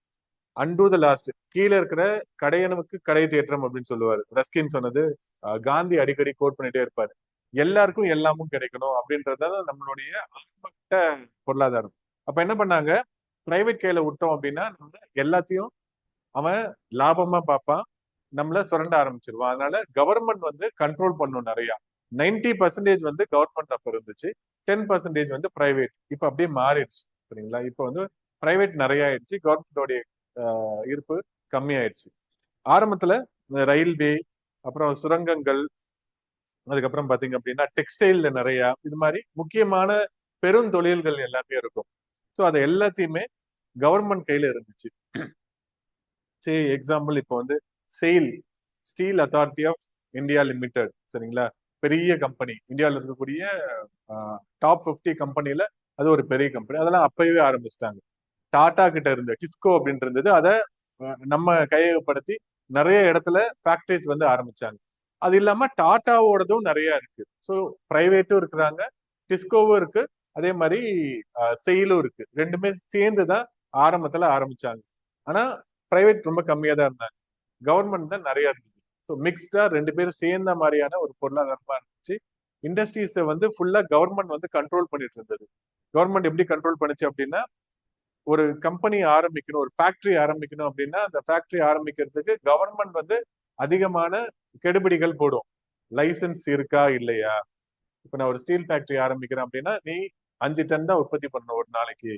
அன்டு த லாஸ்ட், கீழே இருக்கிற கடையனுக்கு கடை தேற்றம் அப்படின்னு சொல்லுவாரு. ரஸ்கின் சொன்னது காந்தி அடிக்கடி கோட் பண்ணிட்டே இருப்பாரு. எல்லாருக்கும் எல்லாமும் கிடைக்கணும் அப்படின்றதுதான் நம்மளுடைய ஆரம்பட்ட பொருளாதாரம். அப்ப என்ன பண்ணாங்க, பிரைவேட் கையில விட்டோம் அப்படின்னா நம்ம எல்லாத்தையும் அவன் லாபமா பார்ப்பான், நம்மள சுரண்ட ஆரம்பிச்சிருவான். அதனால கவர்மெண்ட் வந்து கண்ட்ரோல் பண்ணும் நிறைய. 90% வந்து கவர்மெண்ட் அப்ப இருந்துச்சு, 10% வந்து பிரைவேட். இப்ப அப்படியே மாறிடுச்சு. சரிங்களா? இப்ப வந்து பிரைவேட் நிறைய ஆயிடுச்சு, கவர்மெண்டோடைய இருப்பு கம்மி ஆயிடுச்சு. ஆரம்பத்துல ரயில்வே, அப்புறம் சுரங்கங்கள், அதுக்கப்புறம் பாத்தீங்க அப்படின்னா டெக்ஸ்டைல்ல நிறைய இது மாதிரி முக்கியமான பெருந்தொழில்கள் எல்லாமே இருக்கும். ஸோ அது எல்லாத்தையுமே கவர்மெண்ட் கையில இருந்துச்சு. சரி, எக்ஸாம்பிள் இப்போ வந்து SAIL, steel authority of India limited. சரிங்களா? பெரிய கம்பெனி, இந்தியாவில் இருக்கக்கூடிய டாப் 50 கம்பெனில அது ஒரு பெரிய கம்பெனி. அதெல்லாம் அப்பவே ஆரம்பிச்சிட்டாங்க. டாடா கிட்ட இருந்த டிஸ்கோ அப்படின்னு இருந்தது, அதை நம்ம கையகப்படுத்தி நிறைய இடத்துல ஃபேக்டரிஸ் வந்து ஆரம்பிச்சாங்க. அது இல்லாம டாட்டாவோடதும் நிறைய இருக்கு. ஸோ பிரைவேட்டும் இருக்கிறாங்க, டிஸ்கோவும் இருக்கு, அதே மாதிரி செயிலும் இருக்கு. ரெண்டுமே சேர்ந்து தான் ஆரம்பத்துல ஆரம்பிச்சாங்க. ஆனா பிரைவேட் ரொம்ப கம்மியா தான் இருந்தாங்க, கவர்மெண்ட் தான் நிறைய இருந்தது. ஸோ மிக்ஸ்டா ரெண்டு பேரும் சேர்ந்த மாதிரியான ஒரு பொருளாதாரமா இருந்துச்சு. இண்டஸ்ட்ரீஸை வந்து ஃபுல்லா கவர்மெண்ட் வந்து கண்ட்ரோல் பண்ணிட்டு இருந்தது. கவர்மெண்ட் எப்படி கண்ட்ரோல் பண்ணுச்சு அப்படின்னா, ஒரு கம்பெனி ஆரம்பிக்கணும், ஒரு ஃபேக்டரி ஆரம்பிக்கணும் அப்படின்னா அந்த ஃபேக்டரி ஆரம்பிக்கிறதுக்கு கவர்மெண்ட் வந்து அதிகமான கெடுபிடிகள் போடும். லைசன்ஸ் இருக்கா இல்லையா? இப்ப நான் ஒரு ஸ்டீல் ஃபேக்டரி ஆரம்பிக்கிறேன் அப்படின்னா நீ 5 டன் தான் உற்பத்தி பண்ணணும் ஒரு நாளைக்கு,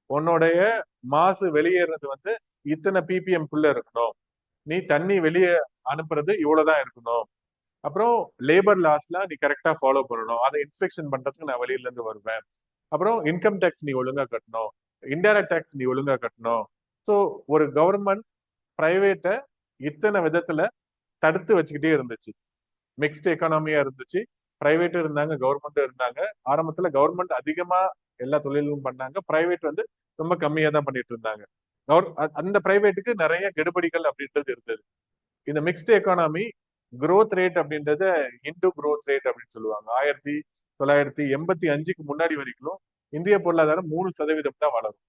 உன்னுடைய மாசு வெளியேறது வந்து இத்தனை பிபிஎம் குள்ள இருக்கணும், நீ தண்ணி வெளியே அனுப்புறது இவ்வளவுதான் இருக்கணும், அப்புறம் லேபர் லாஸ்லாம் நீ கரெக்டா ஃபாலோ பண்ணணும், அதை இன்ஸ்பெக்ஷன் பண்றதுக்கு நான் வெளியில இருந்து வருவேன், அப்புறம் இன்கம் டேக்ஸ் நீ ஒழுங்கா கட்டணும், இன்டைரக்ட் டேக்ஸ் நீ ஒழுங்கா கட்டணும். ஸோ ஒரு கவர்மெண்ட் பிரைவேட்டை இத்தனை விதத்துல தடுத்து வச்சுக்கிட்டே இருந்துச்சு. மிக்ஸ்டு எக்கானமியா இருந்துச்சு, பிரைவேட்டும் இருந்தாங்க, கவர்மெண்ட்டும் இருந்தாங்க. ஆரம்பத்துல கவர்மெண்ட் அதிகமா எல்லா தொழிலும் பண்ணாங்க, பிரைவேட் வந்து ரொம்ப கம்மியா தான் பண்ணிட்டு இருந்தாங்க. அந்த பிரைவேட்டுக்கு நிறைய கெடுபடிகள் அப்படின்றது இருந்தது. இந்த மிக்ஸ்டு எக்கானமி growth ரேட் அப்படின்றத இந்து growth ரேட் அப்படின்னு சொல்லுவாங்க. 1985க்கு முன்னாடி வரைக்கும் இந்திய பொருளாதாரம் 3% தான் வளரும்.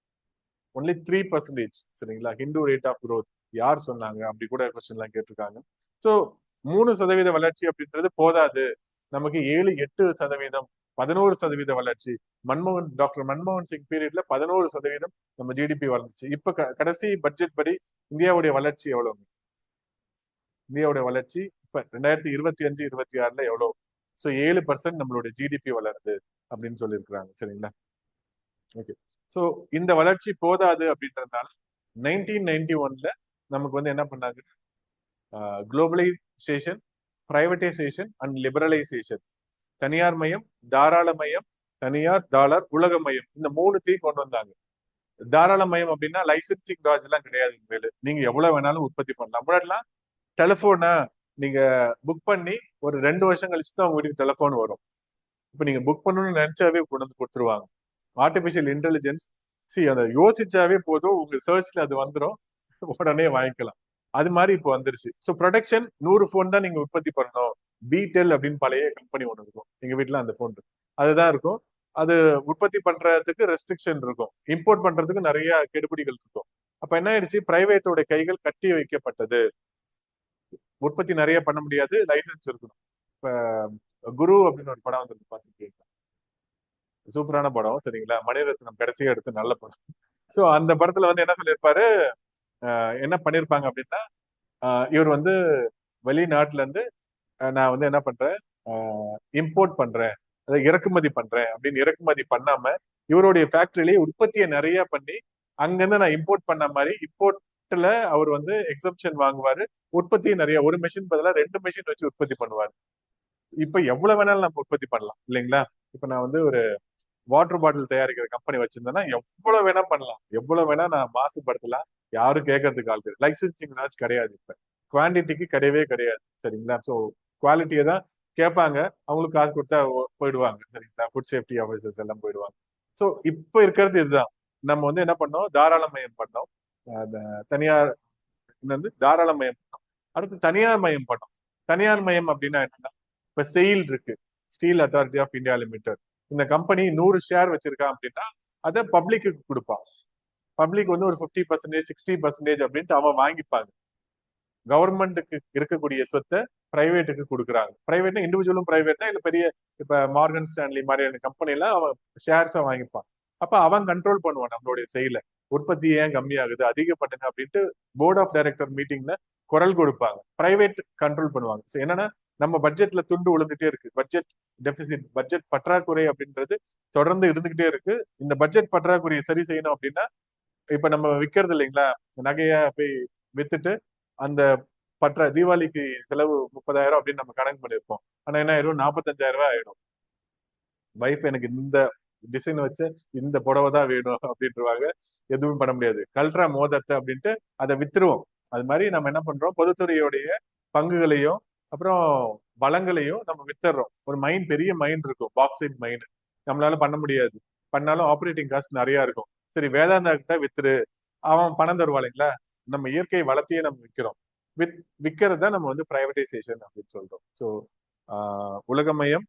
ஒன்லி 3%. சரிங்களா? ஹிந்து ரேட் ஆஃப் growth யார் சொன்னாங்க? அப்படி கூட கொஸ்டின் எல்லாம் கேட்டிருக்காங்க. ஸோ 3% வளர்ச்சி அப்படின்றது போதாது. நமக்கு 7-8%, 11% வளர்ச்சி. டாக்டர் மன்மோகன் சிங் பீரியட்ல 11% நம்ம ஜிடிபி வளர்ந்துச்சு. இப்ப கடைசி பட்ஜெட் படி இந்தியாவுடைய வளர்ச்சி எவ்வளவு? இந்தியாவுடைய வளர்ச்சி இப்ப 2025-26ல எவ்வளவு? ஸோ 7% நம்மளுடைய ஜிடிபி வளருது அப்படின்னு சொல்லியிருக்கிறாங்க. சரிங்களா? ஓகே. ஸோ இந்த வளர்ச்சி போதாது அப்படின்றதுனால 1991ல நமக்கு வந்து என்ன பண்ணாங்க? Globalisation, privatisation and liberalisation. தனியார் மயம், தாராள மயம், தனியார், டாலர், உலக மயம், இந்த 3த்தையும் கொண்டு வந்தாங்க. தாராள மயம் அப்படின்னா லைசன்சிங் ராஜ் எல்லாம் கிடையாது. மேலு நீங்க எவ்வளவு வேணாலும் உற்பத்தி பண்ணலாம். முன்னாடிலாம் டெலிபோனை நீங்க புக் பண்ணி ஒரு 2 வருஷம் கழிச்சு தான் உங்க வீட்டுக்கு டெலிபோன் வரும். இப்ப நீங்க புக் பண்ணணும்னு நினைச்சாவே கொண்டு வந்து கொடுத்துருவாங்க. ஆர்டிபிஷியல் இன்டெலிஜென்ஸ், அதை யோசிச்சாவே போதும், உங்க சர்ச்ல அது வந்துடும், உடனே வாங்கிக்கலாம். அது மாதிரி இப்போ வந்துருச்சு. ஸோ ப்ரொடக்ஷன் 100 போன் தான் நீங்க உற்பத்தி பண்ணணும். பிடெல் அப்படின்னு பழைய கம்பெனி ஒன்று இருக்கும், எங்க வீட்டுல அந்த போன் இருக்கு, அதுதான் இருக்கும். அது உற்பத்தி பண்றதுக்கு ரெஸ்ட்ரிக்ஷன் இருக்கும், இம்போர்ட் பண்றதுக்கு நிறைய கெடுபிடிகள் இருக்கும். அப்ப என்ன ஆயிடுச்சு? பிரைவேட்டோட கைகள் கட்டி வைக்கப்பட்டது. உற்பத்தி நிறைய பண்ண முடியாது, லைசன்ஸ் இருக்கணும். இப்ப குரு அப்படின்னு ஒரு படம் வந்து பாத்துருக்கீங்க, சூப்பரான படம். சரிங்களா? மணிரத்னம் கடைசியா எடுத்து நல்ல படம். சோ அந்த படத்துல வந்து என்ன சொல்லியிருப்பாரு, என்ன பண்ணிருப்பாங்க அப்படின்னா, இவர் வந்து வெளிநாட்டுல இருந்து நான் வந்து என்ன பண்றேன், இம்போர்ட் பண்றேன், அதை இறக்குமதி பண்றேன் அப்படின்னு இறக்குமதி பண்ணாம இவருடைய ஃபேக்டரியிலேயே உற்பத்தியை நிறைய பண்ணி அங்கிருந்து நான் இம்போர்ட் பண்ண மாதிரி இம்போர்ட்ல அவர் வந்து எக்ஸம்ஷன் வாங்குவாரு. உற்பத்தியை நிறைய, ஒரு மெஷின் பதிலா 2 மெஷின் வச்சு உற்பத்தி பண்ணுவாரு. இப்ப எவ்வளவு வேணாலும் நம்ம உற்பத்தி பண்ணலாம் இல்லைங்களா? இப்ப நான் வந்து ஒரு வாட்டர் பாட்டில் தயாரிக்கிற கம்பெனி வச்சிருந்தேன்னா எவ்வளவு வேணா பண்ணலாம், எவ்வளவு வேணா நான் மாசுபடுத்தலாம். யாரும் கேட்கறதுக்கு ஆள் கிடையாது. லைசன்சிங் சார்ஜ் கிடையாது. இப்ப குவான்டிட்டிக்கு கிடையவே கிடையாது. சரிங்களா? ஸோ குவாலிட்டியை தான் கேட்பாங்க, அவங்களுக்கு காசு கொடுத்தா போயிடுவாங்க. சரிங்களா? ஃபுட் சேஃப்டி ஆஃபீஸர்ஸ் எல்லாம் போயிடுவாங்க. ஸோ இப்ப இருக்கிறது இதுதான். நம்ம வந்து என்ன பண்ணோம்? தாராளமயம் பண்ணோம். தனியார் வந்து தாராளமயம் பண்ணோம். அடுத்து தனியார் மயம் பண்ணோம். தனியார் மயம் அப்படின்னா என்னன்னா, இப்ப செயில் இருக்கு, steel authority of India limited. இந்த கம்பெனி 100 ஷேர் வச்சிருக்கான் அப்படின்னா அதை பப்ளிக்கு கொடுப்பான். பப்ளிக் வந்து ஒரு 50%, 60% அப்படின்ட்டு அவன் வாங்கிப்பாங்க. கவர்மெண்ட்டுக்கு இருக்கக்கூடிய சொத்தை பிரைவேட்டுக்கு கொடுக்குறாங்க. பிரைவேட்னா இண்டிவிஜுவலும் பிரைவேட் தான், இல்ல பெரிய இப்ப மார்கன் ஸ்டான்லி மாதிரியான கம்பெனி எல்லாம் அவன் ஷேர்ஸை வாங்கிப்பான். அப்ப அவன் கண்ட்ரோல் பண்ணுவான் நம்மளுடைய செயல. உற்பத்தி ஏன் கம்மியாகுது, அதிகப்படுங்க அப்படின்ட்டு போர்ட் ஆஃப் டைரக்டர் மீட்டிங்ல குரல் கொடுப்பாங்க. பிரைவேட் கண்ட்ரோல் பண்ணுவாங்க. என்னன்னா, நம்ம பட்ஜெட்ல துண்டு விழுந்துட்டே இருக்கு, பட்ஜெட் டெபிசிட், பட்ஜெட் பற்றாக்குறை அப்படின்றது தொடர்ந்து இருந்துகிட்டே இருக்கு. இந்த பட்ஜெட் பற்றாக்குறையை சரி செய்யணும் அப்படின்னா, இப்ப நம்ம விற்கிறது இல்லைங்களா, நகைய போய் வித்துட்டு அந்த தீபாவளிக்கு செலவு 30,000 அப்படின்னு நம்ம கணக்கு பண்ணிருப்போம். ஆனா என்ன ஆயிடும்? 45,000 ஆயிடும். வைஃப் எனக்கு இந்த டிசைன் வச்சு இந்த புடவை தான் வேணும் அப்படின்றவாங்க. எதுவும் பண்ண முடியாது. கல்ட்ரா மோதத்தை அப்படின்ட்டு அதை வித்துருவோம். அது மாதிரி நம்ம என்ன பண்றோம்? பொதுத்துறையுடைய பங்குகளையும் அப்புறம் வளங்களையும் நம்ம வித்துறோம். ஒரு மைன், பெரிய மைன் இருக்கும், பாக்ஸைட் மைன், நம்மளால பண்ண முடியாது. பண்ணாலும் ஆப்ரேட்டிங் காஸ்ட் நிறைய இருக்கும். சரி, வேதாந்தா கிட்ட வித்துரு, அவன் பணம் தருவாளுங்களா? நம்ம இயற்கை வளத்தையே நம்ம விற்கிறோம். விற்கிறத நம்ம வந்து பிரைவேடைசேஷன் அப்படின்னு சொல்றோம். ஸோ உலகமயம்,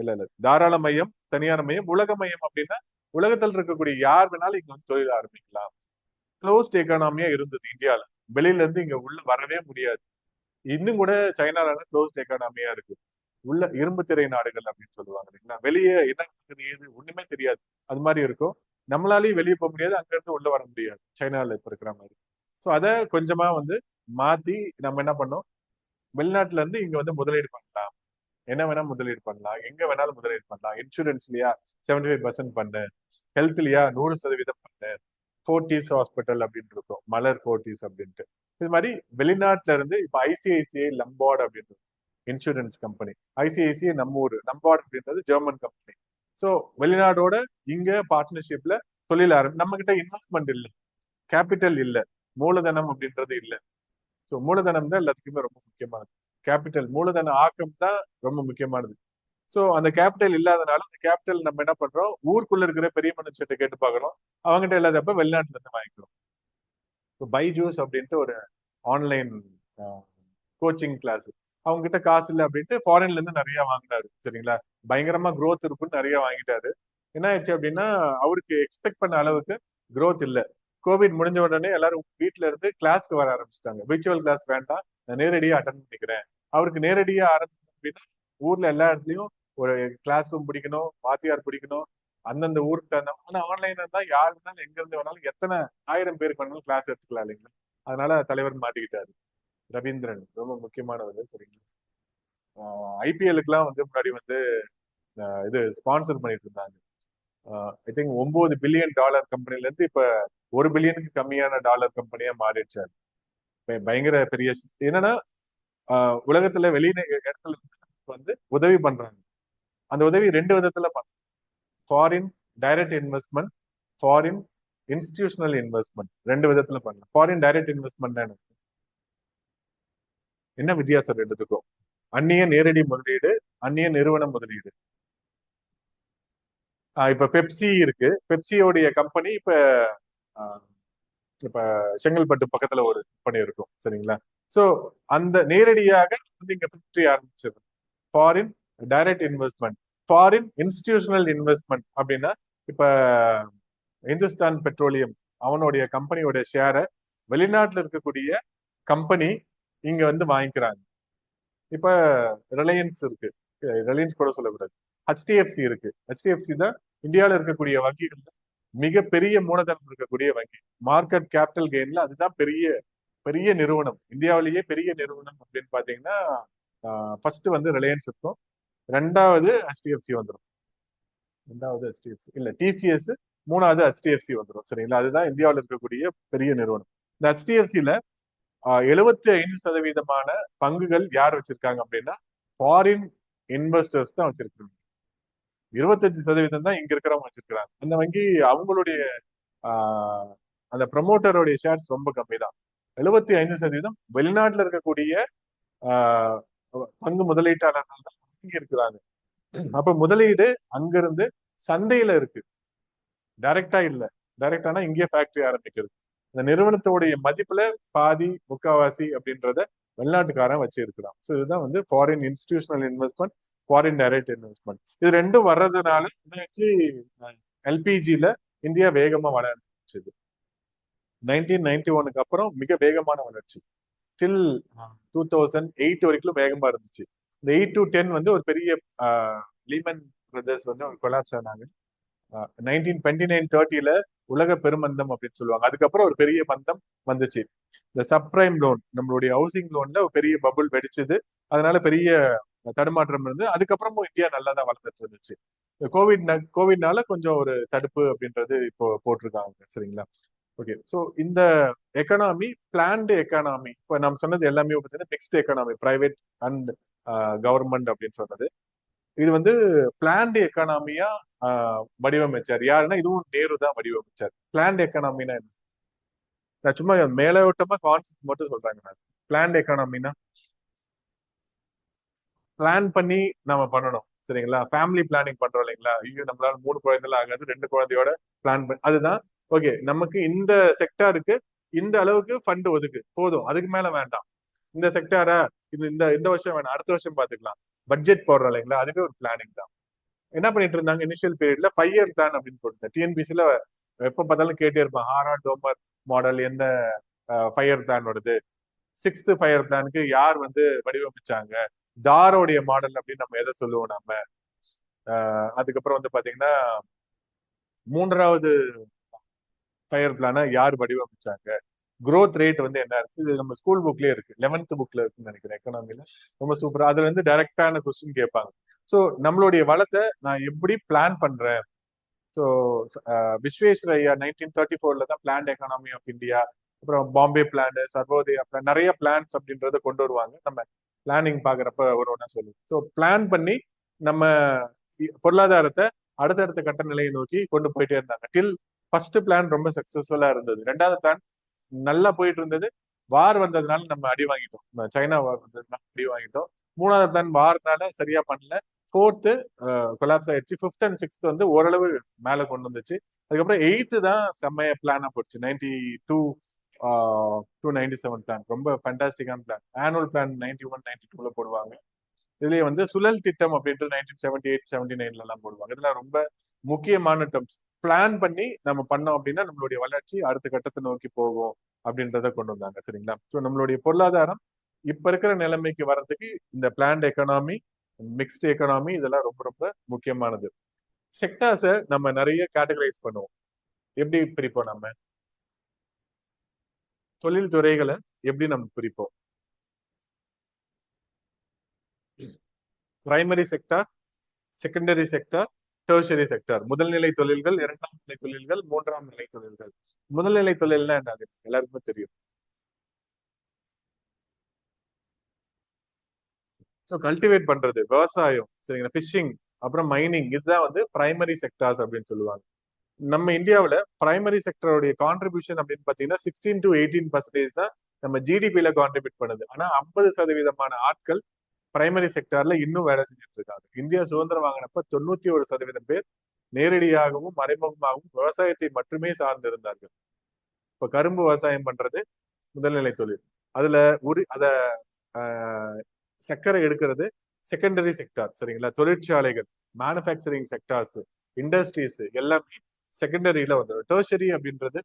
இல்ல தாராள மையம், தனியார் மையம், உலக மையம் அப்படின்னா உலகத்தில் இருக்கக்கூடிய யார் வேணாலும் இங்க வந்து தொழில் ஆரம்பிக்கலாம். க்ளோஸ்ட் எக்கானமியா இருந்தது இந்தியால, வெளியில இருந்து இங்க உள்ள வரவே முடியாது. இன்னும் கூட சைனால க்ளோஸ்ட் எக்கானமியா இருக்கு. உள்ள இரும்பு திரை நாடுகள் அப்படின்னு சொல்லுவாங்க இல்லைங்களா, வெளியே என்ன நடக்குது ஏது ஒண்ணுமே தெரியாது. அது மாதிரி இருக்கும். நம்மளாலேயும் வெளியே போக முடியாது, அங்க இருந்து உள்ள வர முடியாது, சைனால இப்ப இருக்கிற மாதிரி. ஸோ அதை கொஞ்சமா வந்து மாத்தி நம்ம என்ன பண்ணோம்? வெளிநாட்டுல இருந்து இங்க வந்து முதலீடு பண்ணலாம், என்ன வேணா முதலீடு பண்ணலாம், எங்க வேணாலும் முதலீடு பண்ணலாம். இன்சூரன்ஸ்லயா 75% பண்ணு, ஹெல்த்லயா 100% பண்ணு, ஃபோர்டிஸ் ஹாஸ்பிட்டல் அப்படின்னு இருக்கும், மலர் ஃபோர்டிஸ் அப்படின்ட்டு. இது மாதிரி வெளிநாட்டுல இருந்து இப்ப ஐசிஐசிஐ லம்பார்ட் அப்படின்னு இன்சூரன்ஸ் கம்பெனி, ஐசிஐசிஐ நம்ம ஊர், லம்பார்ட் அப்படின்றது ஜெர்மன் கம்பெனி. ஸோ வெளிநாடோட இங்க பார்ட்னர்ஷிப்ல தொழில் நம்ம கிட்ட இன்வெஸ்ட்மெண்ட் இல்லை, கேபிட்டல் இல்லை, மூலதனம் அப்படின்றது இல்லை. ஸோ மூலதனம் தான் எல்லாத்துக்குமே ரொம்ப முக்கியமானது. கேபிட்டல், மூலதன ஆக்கம் தான் ரொம்ப முக்கியமானது. ஸோ அந்த கேபிட்டல் இல்லாதனால அந்த கேபிட்டல் நம்ம என்ன பண்றோம்? ஊருக்குள்ள இருக்கிற பெரிய மனுஷர்கிட்ட கேட்டு பார்க்கறோம், அவங்ககிட்ட இல்லாதப்ப வெளிநாட்டுல இருந்து வாங்கிக்கிறோம். இப்போ பைஜூஸ் அப்படின்ட்டு ஒரு ஆன்லைன் கோச்சிங் கிளாஸ், அவங்க கிட்ட காசு இல்லை அப்படின்ட்டு ஃபாரின்ல இருந்து நிறைய வாங்கினாரு. சரிங்களா? பயங்கரமா growth இருக்குன்னு நிறைய வாங்கிட்டாரு. என்ன ஆயிடுச்சு அப்படின்னா, அவருக்கு எக்ஸ்பெக்ட் பண்ண அளவுக்கு growth இல்லை. கோவிட் முடிஞ்ச உடனே எல்லாரும் வீட்டுல இருந்து கிளாஸ்க்கு வர ஆரம்பிச்சிட்டாங்க. விர்ச்சுவல் கிளாஸ் வேண்டாம், நான் நேரடியா அட்டன் பண்ணிக்கிறேன். அவருக்கு நேரடியா ஆரம்பிக்கணும் அப்படின்னா ஊர்ல எல்லா இடத்துலயும் ஒரு கிளாஸ் ரூம் பிடிக்கணும், வாத்தியார் பிடிக்கணும், அந்தந்த ஊருக்கு தகுந்த. ஆனா ஆன்லைன்ல இருந்தா யாரு வேணாலும் எங்க இருந்து வேணாலும் எத்தனை 1000 பேருக்கு வேணாலும் கிளாஸ் எடுத்துக்கலாம் இல்லைங்களா? அதனால தலைவர் மாட்டிக்கிட்டாரு. ரவீந்திரன் ரொம்ப முக்கியமானவர். சரிங்களா? ஐபிஎல்லுக்கு எல்லாம் வந்து முன்னாடி வந்து இது ஸ்பான்சர் பண்ணிட்டு இருந்தாங்க. ஐ திங்க் 9 பில்லியன் டாலர் கம்பெனில இருந்து இப்ப 1 பில்லியனுக்கு கம்மியான டாலர் கம்பெனியா மாறிடுச்சு. பயங்கர பெரிய என்னன்னா உலகத்துல இடத்துல வந்து உதவி பண்றாங்க. அந்த உதவி 2 விதத்துல பண்றாங்க. Foreign direct investment, foreign institutional investment, 2 விதத்துல பண்ணலாம். ஃபாரின் டைரக்ட் இன்வெஸ்ட்மெண்ட் என்ன வித்தியாசம் ரெண்டுத்துக்கும்? அந்நிய நேரடி முதலீடு, அந்நிய நிறுவன முதலீடு. இப்ப பெப்சி இருக்கு. பெப்சியோடைய கம்பெனி இப்ப செங்கல்பட்டு பக்கத்துல ஒரு கம்பெனி இருக்கும். சரிங்களா? சோ அந்த நேரடியாக வந்து இங்க ஃபேக்டரி ஆரம்பிச்சிருக்கு. Foreign direct investment, foreign institutional investment அப்படின்னா இப்ப இந்துஸ்தான் பெட்ரோலியம் அவனுடைய கம்பெனியோட ஷேரை வெளிநாட்டுல இருக்கக்கூடிய கம்பெனி இங்க வந்து வாங்கிக்கிறாங்க. இப்ப ரிலையன்ஸ் இருக்கு, ரிலையன்ஸ் கூட சொல்லக்கூடாது, ஹெச்டிஎஃப்சி இருக்கு. ஹெச்டிஎஃப்சி தான் இந்தியாவில இருக்கக்கூடிய வங்கிகள்ல மிகப்பெரிய மூலதனம் இருக்கக்கூடிய வங்கி. மார்க்கெட் கேபிட்டல் கெயின்ல அதுதான் பெரிய பெரிய நிறுவனம். இந்தியாவிலேயே பெரிய நிறுவனம் அப்படின்னு பாத்தீங்கன்னா ஃபர்ஸ்ட் வந்து ரிலையன்ஸ் இருக்கும், ரெண்டாவது ஹெச்டிஎஃப்சி வந்துடும். ரெண்டாவது ஹெச்டிஎஃப்சி இல்ல டிசிஎஸ், மூணாவது ஹெச்டிஎஃப்சி வந்துடும். சரிங்களா? அதுதான் இந்தியாவில் இருக்கக்கூடிய பெரிய நிறுவனம். இந்த ஹெச்டிஎஃப்சில 75% பங்குகள் யார் வச்சிருக்காங்க அப்படின்னா ஃபாரின் இன்வெஸ்டர்ஸ் தான் வச்சிருக்காங்க. 25% தான் இங்க இருக்கிறவங்க வச்சிருக்காங்க. அந்த வங்கி அவங்களுடைய அந்த ப்ரமோட்டருடைய ஷேர்ஸ் ரொம்ப கம்மி தான். 75% வெளிநாட்டுல இருக்கக்கூடிய பங்கு முதலீட்டாளர்கள் தான் இங்க இருக்கிறாங்க. அப்ப முதலீடு அங்கிருந்து சந்தையில இருக்கு, டைரக்டா இல்ல. டைரக்டானா இங்கே ஃபேக்டரி ஆரம்பிக்கிறது. இந்த நிறுவனத்தோடைய மதிப்புல பாதி முக்காவாசி அப்படின்றத வெளிநாட்டுக்காரன் வச்சு இருக்கிறான். ஸோ இதுதான் வந்து foreign institutional investment, foreign direct investment. இது ரெண்டும் வர்றதுனால எல்பிஜில இந்தியா வேகமா வளர்ந்துச்சு. 1991 அப்புறம் மிக வேகமான வளர்ச்சி. டில் 2008 வரைக்கும் வேகமா இருந்துச்சு. இந்த 8 to 10 வந்து ஒரு பெரிய லீமன் பிரதர்ஸ் வந்து ஒரு கொலாப்ஸ் ஆனாங்க. 1929-30ல உலக பெருமந்தம் அப்படின்னு சொல்லுவாங்க. அதுக்கப்புறம் ஒரு பெரிய மந்தம் வந்துச்சு. இந்த சப்ரைம் லோன், நம்மளுடைய ஹவுசிங் லோன்ல ஒரு பெரிய பபுள் வெடிச்சது. அதனால பெரிய தடுமாற்றம் இருந்து அதுக்கப்புறமும் இந்தியா நல்லா தான் வளர்ந்துட்டு இருந்துச்சு. கோவிட்னால கொஞ்சம் ஒரு தடுப்பு அப்படின்றது இப்போ போட்டிருக்காங்க. சரிங்களா? ஓகே. ஸோ இந்த எக்கனாமி பிளான்டு எக்கானமி, இப்போ நம்ம சொன்னது எல்லாமே பார்த்தீங்கன்னா mixed economy, private and government அப்படின்னு சொன்னது. இது வந்து பிளான்டு எக்கானமியா வடிவமைச்சார் யாருன்னா இதுவும் நேரு தான் வடிவமைச்சார். பிளான்டு எக்கானமினா என்ன? நான் சும்மா மேலோட்டமா கான்செப்ட் மட்டும் சொல்றாங்க. நான் பிளான்டு எக்கானமினா பிளான் பண்ணி நம்ம பண்ணணும். சரிங்களா? ஃபேமிலி பிளானிங் பண்றோம் இல்லைங்களா? ஐயோ நம்மளால 3 குழந்தைகள் ஆகாது, 2 குழந்தையோட பிளான் பண்ணி அதுதான். ஓகே, நமக்கு இந்த செக்டாருக்கு இந்த அளவுக்கு ஃபண்ட் ஒதுக்கு போதும், அதுக்கு மேல வேண்டாம். இந்த செக்டாரா இது இந்த இந்த வருஷம் வேணாம், அடுத்த வருஷம் பாத்துக்கலாம். பட்ஜெட் போடுறோம் இல்லைங்களா? அதுவே ஒரு பிளானிங் தான். என்ன பண்ணிட்டு இருந்தாங்க இனிஷியல் பீரியட்ல 5 இயர் பிளான் அப்படின்னு போட்டு டிஎன்பிசில எப்ப பார்த்தாலும் கேட்டே இருப்பான். ஹாரா டோமர் மாடல் எந்த 5 இயர் பிளான் வருது, 6th 5 இயர் பிளானுக்கு யார் வந்து வடிவமைச்சாங்க, தாரோடைய மாடல் அப்படின்னு நம்ம எதை சொல்லுவோம் நம்ம. அதுக்கப்புறம் வந்து பாத்தீங்கன்னா 3வது 5 இயர் பிளான யார் வடிவமைச்சாங்க, குரோத் ரேட் வந்து என்ன இருக்கு, இது நம்ம ஸ்கூல் புக்லயே இருக்கு, 11th புக்ல இருக்குன்னு நினைக்கிறேன் எக்கனாமில. ரொம்ப சூப்பரா அதுல இருந்து டைரக்டான கொஸ்டின் கேட்பாங்க. ஸோ நம்மளுடைய வளத்தை நான் எப்படி பிளான் பண்றேன். ஸோ விஸ்வேஸ்வர ஐயா 1934 தான் பிளான் எக்கானமி ஆஃப் இந்தியா, அப்புறம் பாம்பே பிளான், சர்வோதயா பிளான், நிறைய பிளான்ஸ் அப்படின்றத கொண்டு வருவாங்க. நம்ம பிளானிங் பாக்குறப்ப ஒரு ஒன்றா சொல்லுவோம். ஸோ பிளான் பண்ணி நம்ம பொருளாதாரத்தை அடுத்தடுத்த கட்ட நிலையை நோக்கி கொண்டு போயிட்டே இருந்தாங்க. டில் ஃபர்ஸ்ட் பிளான் ரொம்ப சக்சஸ்ஃபுல்லா இருந்தது. 2வது பிளான் நல்லா போயிட்டு இருந்தது. வார் வந்ததுனால நம்ம அடி வாங்கிட்டோம். சைனா வார் வந்ததுனால அடி வாங்கிட்டோம். 3வது பிளான் வார்னால சரியா பண்ணல. 4th கொலாப்ஸ் ஆயிடுச்சு. 5th and 6th வந்து ஓரளவு மேல கொண்டு வந்துச்சு. அதுக்கப்புறம் 8th தான் செம்மைய பிளானா போச்சு. 92 to 97 பிளான் ரொம்ப ஃபேண்டாஸ்டிக்கான பிளான். ஆனுவல் பிளான் 91 92ல போடுவாங்க. இதுலயே வந்து சுழல் திட்டம் அப்படின்ட்டு 1978 79 எல்லாம் போடுவாங்க. இதெல்லாம் ரொம்ப முக்கியமான டேர்ம்ஸ். பிளான் பண்ணி நம்ம பண்ணோம் அப்படின்னா நம்மளுடைய வளர்ச்சி அடுத்த கட்டத்தை நோக்கி போகும் அப்படின்றத கொண்டு வந்தாங்க. சரிங்களா? ஸோ நம்மளுடைய பொருளாதாரம் இப்ப இருக்கிற நிலைமைக்கு வர்றதுக்கு இந்த பிளான்ட் எக்கனாமி, மிக்ஸ்டு எக்கனாமி இதெல்லாம் ரொம்ப ரொம்ப முக்கியமானது. செக்டார்ஸை நம்ம நிறைய கேட்டகரைஸ் பண்ணுவோம். எப்படி பிரிப்போம்? நம்ம தொழில் துறைகளை எப்படி நம்ம பிரிப்போம்? Primary sector, secondary sector, tertiary sector. முதல்நிலை தொழில்கள், இரண்டாம் நிலை தொழில்கள், மூன்றாம் நிலை தொழில்கள். முதல்நிலை தொழில்னா என்னது? எல்லாருக்குமே தெரியும். ஸோ கல்டிவேட் பண்றது, விவசாயம், சரிங்களா, ஃபிஷிங், அப்புறம் மைனிங், இதுதான் வந்து பிரைமரி செக்டார்ஸ் அப்படின்னு சொல்லுவாங்க. நம்ம இந்தியாவில் பிரைமரி செக்டருடைய கான்ட்ரிபியூஷன் அப்படின்னு பாத்தீங்கன்னா 16 to 18% தான் நம்ம ஜிடிபியில கான்ட்ரிபியூட் பண்ணுது. ஆனா 50% ஆட்கள் பிரைமரி செக்டார்ல இன்னும் வேலை செஞ்சுட்டு இருக்காங்க. இந்தியா சுதந்திரம் வாங்கினப்ப 91% பேர் நேரடியாகவும் மறைமுகமாகவும் விவசாயத்தை மட்டுமே சார்ந்து இருந்தார்கள். இப்ப கரும்பு விவசாயம் பண்றது முதல்நிலை தொழில். அதுல அத சர்க்கரை எடுக்கிறது செகண்டரி செக்டார். சரிங்களா? தொழிற்சாலைகள், மேனுபேக்சரிங் செக்டார்ஸ், இண்டஸ்ட்ரீஸ் எல்லாமே செகண்டரியில வந்துடும். டெர்ஷரி அப்படின்றது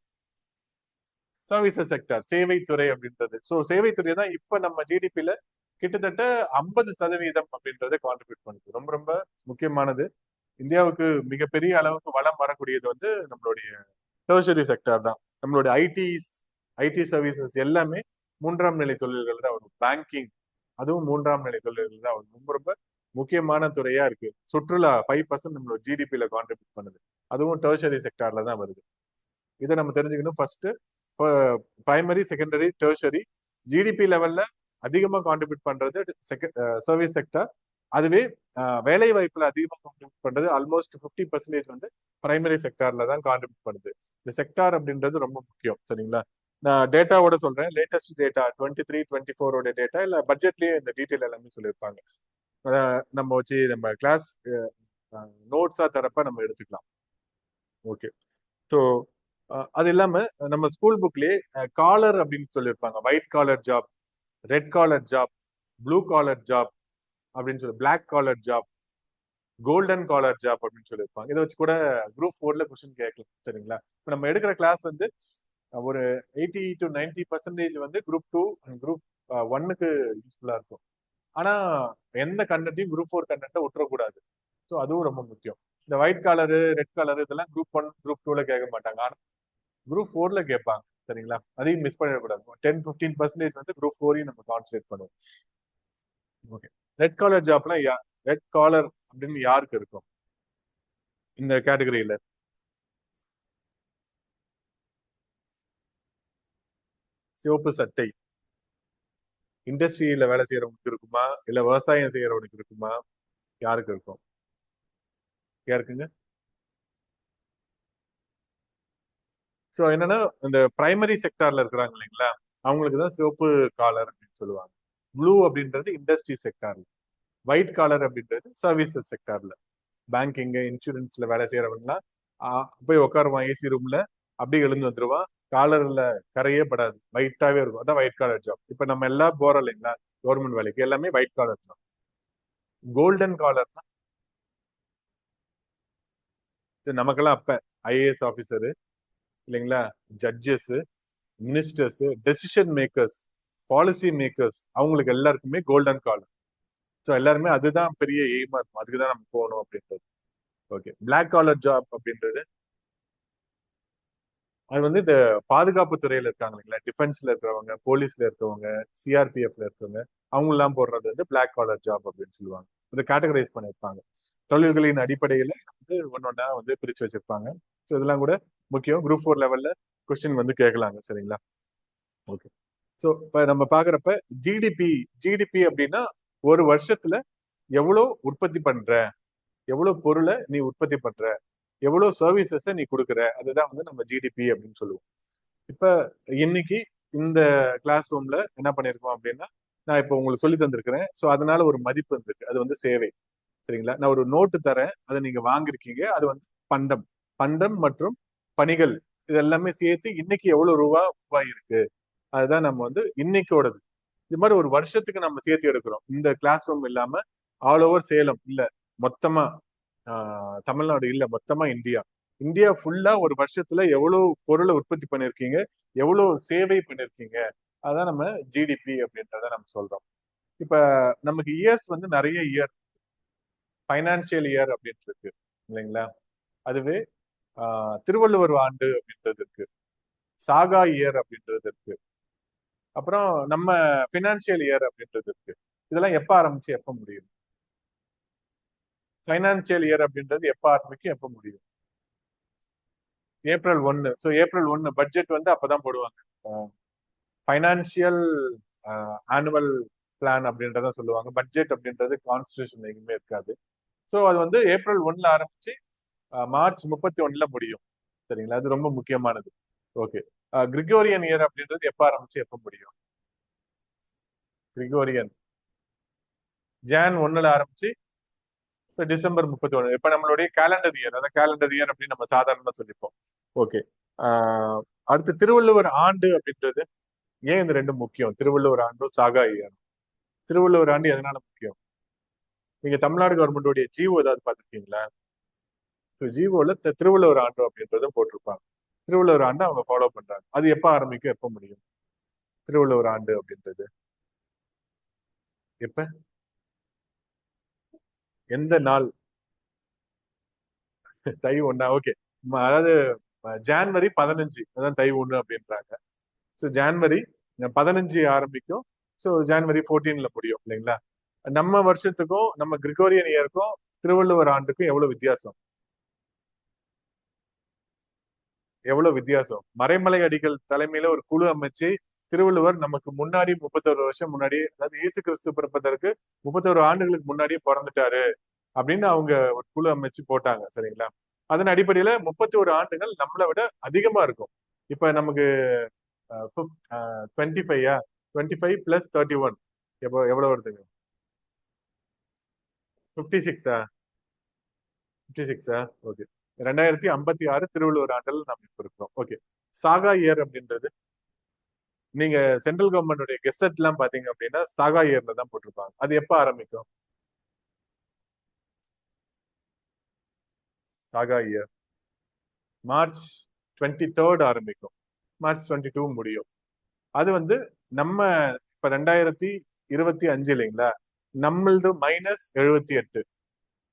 சர்வீசஸ் செக்டார், சேவைத்துறை அப்படின்றது. ஸோ சேவைத்துறை தான் இப்ப நம்ம ஜிடிபியில கிட்டத்தட்ட 50% அப்படின்றத கான்ட்ரிபியூட் பண்ணுது. ரொம்ப ரொம்ப முக்கியமானது. இந்தியாவுக்கு மிகப்பெரிய அளவுக்கு வளம் வரக்கூடியது வந்து நம்மளுடைய டெர்ஷரி செக்டார் தான். நம்மளுடைய ஐடி சர்வீசஸ் எல்லாமே மூன்றாம் நிலை தொழில்கள் தான் வரும். பேங்கிங், அதுவும் மூன்றாம் நிலை தொழில்கள் தான் வரும். ரொம்ப ரொம்ப முக்கியமான துறையா இருக்கு. சுற்றுலா 5% நம்மளோட ஜிடிபியில கான்ட்ரிபியூட் பண்ணுது. அதுவும் டெர்ஷரி செக்டார்ல தான் வருது. இதை நம்ம தெரிஞ்சுக்கணும். First primary, secondary, tertiary. GDP லெவல்ல அதிகமா கான்ட்ரிபியூட் பண்றது சர்வீஸ் செக்டார். அதுவே வேலை வாய்ப்புல அதிகமா கான்ட்ரிபியூட் பண்றது ஆல்மோஸ்ட் 50% வந்து பிரைமரி செக்டார்ல தான் கான்ட்ரிபியூட் பண்ணுது. இந்த செக்டார் அப்படின்றது ரொம்ப முக்கியம். சரிங்களா? நான் டேட்டாவோட சொல்றேன். லேட்டஸ்ட் டேட்டா 23-24 டேட்டா, இல்ல பட்ஜெட்லயே இந்த டீட்டெயில் எல்லாமே சொல்லியிருப்பாங்க. நம்ம வச்சு நம்ம கிளாஸ் நோட்ஸா தரப்ப நம்ம எடுத்துக்கலாம். ஓகே. ஸோ அது இல்லாம நம்ம ஸ்கூல் புக்லயே காலர் அப்படின்னு சொல்லியிருப்பாங்க. White collar job, red collar job, blue collar job அப்படின்னு சொல்லி, black collar job, golden collar job அப்படின்னு சொல்லியிருப்பாங்க. இதை வச்சு கூட குரூப் 4ல கொஸ்டின் கேட்கலாம். சரிங்களா? இப்போ நம்ம எடுக்கிற கிளாஸ் வந்து ஒரு 80 to 90% வந்து குரூப் 2 அண்ட் குரூப் 1க்கு யூஸ்ஃபுல்லா இருக்கும். ஆனா எந்த கண்டென்ட்டையும் குரூப் 4 கண்டென்ட்டை விட்டுறக்கூடாது. ஸோ அதுவும் ரொம்ப முக்கியம். இந்த ஒயிட் காலரு, ரெட் கலர் இதெல்லாம் குரூப் 1, குரூப் 2ல கேட்க மாட்டாங்க. ஆனா குரூப் 4ல கேட்பாங்க. சரிங்களா? அதையும் மிஸ் பண்ணிடக்கூடாது. 10-15% வந்து குரூப் 4ஐயும் நம்ம கான்சென்ட்ரேட் பண்ணுவோம். ஓகே. ரெட் காலர் ஜாப்னா ரெட் காலர் அப்படின்னு யாருக்கு இருக்கும் இந்த கேட்டகரியில? சிவப்பு சட்டை. இண்டஸ்ட்ரியில வேலை செய்யறவங்களுக்கு இருக்குமா, இல்ல விவசாயம் செய்யறவனுக்கு இருக்குமா? யாருக்கு இருக்கும்? யாருக்குங்க? சோ என்னன்னா இந்த பிரைமரி செக்டார்ல இருக்கிறாங்க இல்லைங்களா, அவங்களுக்கு தான் சிவப்பு காலர் அப்படின்னு சொல்லுவாங்க. ப்ளூ அப்படின்றது இண்டஸ்ட்ரி செக்டார்ல, ஒயிட் காலர் அப்படின்றது சர்வீசஸ் செக்டார்ல. பேங்கிங், இன்சூரன்ஸ்ல வேலை செய்யறவங்கலாம் போய் உட்காருவான் ஏசி ரூம்ல, அப்படியே எழுந்து வந்துருவான். காலர்ல கரையே படாது, ஒயிட்டாவே இருக்கும். அதான் ஒயிட் காலர் ஜாப். இப்ப நம்ம எல்லாம் போறோம் இல்லைங்களா கவர்மெண்ட் வேலைக்கு, எல்லாமே ஒயிட் காலர் ஜாப். கோல்டன் காலர்னா நமக்கெல்லாம் அப்ப ஐஏஎஸ் ஆபீசரு இல்லைங்களா, judges, ministers, decision makers, policy makers, அவங்களுக்கு எல்லாருக்குமே கோல்டன் காலர். ஸோ எல்லாருமே அதுதான் பெரிய எய்மா இருக்கும். அதுக்கு தான் நம்ம போகணும் அப்படின்றது. ஓகே. பிளாக் காலர் ஜாப் அப்படின்றது அது வந்து இந்த பாதுகாப்பு துறையில இருக்காங்க இல்லைங்களா, டிஃபென்ஸ்ல இருக்கிறவங்க, போலீஸ்ல இருக்கிறவங்க, சிஆர்பிஎஃப்ல இருக்கிறவங்க, அவங்க எல்லாம் போடுறது வந்து பிளாக் காலர் ஜாப் அப்படின்னு சொல்லுவாங்க. இதை கேட்டகரைஸ் பண்ணியிருப்பாங்க. தொழில்களின் அடிப்படையில வந்து ஒன்னொன்னா வந்து பிரிச்சு வச்சிருப்பாங்க. ஸோ இதெல்லாம் கூட முக்கியம். குரூப் 4 லெவல்ல கொஸ்டின் வந்து கேட்கலாங்க. சரிங்களா? ஓகே. ஸோ இப்ப நம்ம பாக்குறப்ப ஜிடிபி, ஜிடிபி அப்படின்னா ஒரு வருஷத்துல எவ்வளவு உற்பத்தி பண்ற, எவ்வளவு பொருளை நீ உற்பத்தி பண்ற, எவ்வளவு சர்வீசஸ் நீ கொடுக்குற, அதுதான் வந்து நம்ம ஜிடிபி அப்படின்னு சொல்லுவோம். இப்ப இன்னைக்கு இந்த கிளாஸ் ரூம்ல என்ன பண்ணிருக்கோம் அப்படின்னா, நான் இப்ப உங்களுக்கு சொல்லி தந்திருக்கிறேன். ஸோ அதனால ஒரு மதிப்பு இருந்திருக்கு. அது வந்து சேவை. சரிங்களா? நான் ஒரு நோட்டு தரேன், அதை நீங்க வாங்கிருக்கீங்க. அது வந்து பண்டம். பண்டம் மற்றும் பணிகள் இது எல்லாமே சேர்த்து இன்னைக்கு எவ்வளவு ரூபாய் இருக்கு, அதுதான் நம்ம வந்து இன்னைக்கோடது. இது மாதிரி ஒரு வருஷத்துக்கு நம்ம சேர்த்து எடுக்கிறோம். இந்த கிளாஸ் ரூம் இல்லாம ஆல் ஓவர் சேலம் இல்ல, மொத்தமா தமிழ்நாடு இல்ல, மொத்தமா இந்தியா இந்தியா ஃபுல்லா ஒரு வருஷத்துல எவ்வளவு பொருளை உற்பத்தி பண்ணிருக்கீங்க, எவ்வளவு சேவை பண்ணிருக்கீங்க, அதான் நம்ம ஜிடிபி அப்படின்றத நம்ம சொல்றோம். இப்ப நமக்கு இயர்ஸ் வந்து நிறைய இயர், பைனான்சியல் இயர் அப்படின்ட்டு இருக்கு இல்லைங்களா? அதுவே திருவள்ளுவர் ஆண்டு அப்படின்றது இருக்கு, சாகா இயர் அப்படின்றது இருக்கு, அப்புறம் நம்ம பினான்சியல் இயர் அப்படின்றது இருக்கு. இதெல்லாம் எப்ப ஆரம்பிச்சு எப்ப முடியும்? பைனான்சியல் இயர் அப்படின்றது எப்ப ஆரம்பிக்கும் எப்ப முடியும்? ஏப்ரல் 1. ஸோ ஏப்ரல் 1 பட்ஜெட் வந்து அப்பதான் போடுவாங்க. ஃபைனான்சியல் ஆனுவல் பிளான் அப்படின்றத சொல்லுவாங்க. பட்ஜெட் அப்படின்றது கான்ஸ்டியூஷன் எங்குமே இருக்காது. ஸோ அது வந்து ஏப்ரல் 1ல ஆரம்பிச்சு மார்ச் 31ல முடியும். சரிங்களா? அது ரொம்ப முக்கியமானது. ஓகே. கிரிகோரியன் இயர் அப்படின்றது எப்ப ஆரம்பிச்சு எப்ப முடியும்? கிரிகோரியன் ஜான் 1ல ஆரம்பிச்சு டிசம்பர் 31. இப்ப நம்மளுடைய கேலண்டர் இயர், அதாவது கேலண்டர் இயர் அப்படின்னு நம்ம சாதாரணமா சொல்லிப்போம். ஓகே. அடுத்து திருவள்ளுவர் ஆண்டு அப்படின்றது ஏன் இந்த ரெண்டும் முக்கியம்? திருவள்ளுவர் ஆண்டும் சாகா இயர். திருவள்ளுவர் ஆண்டு எதனால முக்கியம்? நீங்க தமிழ்நாடு கவர்மெண்டோடைய ஜிஓ ஏதாவது பார்த்திருக்கீங்களா? ஜிஓல திருவள்ளுவர் ஆண்டு அப்படின்றதும் போட்டிருப்பாங்க. திருவள்ளுவர் ஆண்டு அவங்க ஃபாலோ பண்றாங்க. அது எப்ப ஆரம்பிக்கும் எப்ப முடியும்? திருவள்ளுவர் ஆண்டு அப்படின்றது எப்ப, எந்த நாள்? தை 1. ஓகே. அதாவது ஜான்வரி 15, அதான் தை 1 அப்படின்றாங்க. ஸோ ஜான்வரி 15 ஆரம்பிக்கும். ஸோ ஜான்வரி 14ல முடியும் இல்லைங்களா? நம்ம வருஷத்துக்கும் நம்ம கிரிகோரியன் இயருக்கும் திருவள்ளுவர் ஆண்டுக்கும் எவ்வளவு வித்தியாசம்? எவ்வளவு வித்தியாசம்? மறைமலை அடிகள் தலைமையில ஒரு குழு அமைச்சு திருவள்ளுவர் நமக்கு முன்னாடி 31 வருஷம் முன்னாடி, அதாவது இயேசு கிறிஸ்து பிறப்பதற்கு 31 ஆண்டுகளுக்கு முன்னாடியே பிறந்துட்டாரு அப்படின்னு அவங்க ஒரு குழு அமைச்சு போட்டாங்க. சரிங்களா? அதன் அடிப்படையில 31 ஆண்டுகள் நம்மளை விட அதிகமா இருக்கும். இப்ப நமக்கு 25 25 பிளஸ் 31 எவ்வளவு வருதுங்க? 56. 56. ஓகே. 2056 திருவள்ளுவர் ஆண்டில் நம்ம இப்ப இருக்கிறோம். ஓகே. சாகா இயர் அப்படின்றது நீங்க சென்ட்ரல் கவர்மெண்டோட கெசட் எல்லாம் பாத்தீங்க அப்படின்னா சாகா இயர்ல தான் போட்டிருப்பாங்க. அது எப்ப ஆரம்பிக்கும்? சாகா இயர் மார்ச் 23 ஆரம்பிக்கும், மார்ச் 22 முடியும். அது வந்து நம்ம இப்ப 2025 இல்லைங்களா? நம்மளது -78.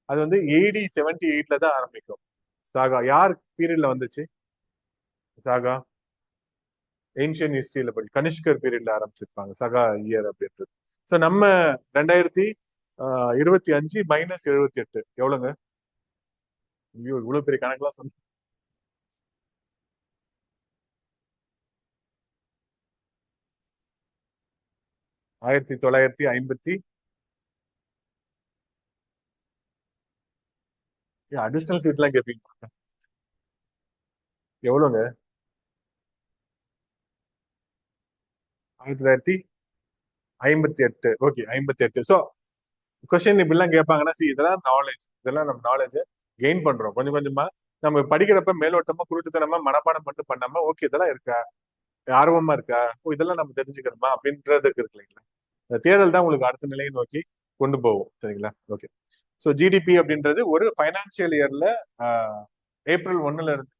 அது வந்து AD 78ல தான் ஆரம்பிக்கும். சாகா யார் பீரியட்ல வந்துச்சு? சாகா ஏன்ஷியன் ஹிஸ்டரியில படி கனிஷ்கர் பீரியட்ல ஆரம்பிச்சிருப்பாங்க சகா இயர் அப்படின்றது. ஸோ நம்ம 2025 -78 எவ்வளவுங்க? ஐயோ, இவ்வளவு பெரிய கணக்கெல்லாம் சொன்ன 1950. அடிஷனல் சீட் எல்லாம் கேட்பீங்க? எவ்வளவுங்க? 1958. ஓகே, 58. ஸோ கொஸ்டின் இப்படிலாம் கேட்பாங்கன்னா இதெல்லாம் நாலேஜ், இதெல்லாம் நம்ம நாலேஜ் கெயின் பண்றோம் கொஞ்சம் கொஞ்சமா. நம்ம படிக்கிறப்ப மேலோட்டமா குருட்டுத்தனமா மனப்பாடம் பண்ணிட்டு பண்ணாம ஓகே இதெல்லாம் இருக்கா, ஆர்வமா இருக்கா, ஓ இதெல்லாம் நம்ம தெரிஞ்சுக்கணுமா அப்படின்றதுக்கு இருக்கு இல்லைங்களா? இந்த தேடல் தான் உங்களுக்கு அடுத்த நிலையை நோக்கி கொண்டு போகும். சரிங்களா? ஓகே. ஸோ ஜிடிபி அப்படின்றது ஒரு பைனான்சியல் இயர்ல ஏப்ரல் 1ல இருந்து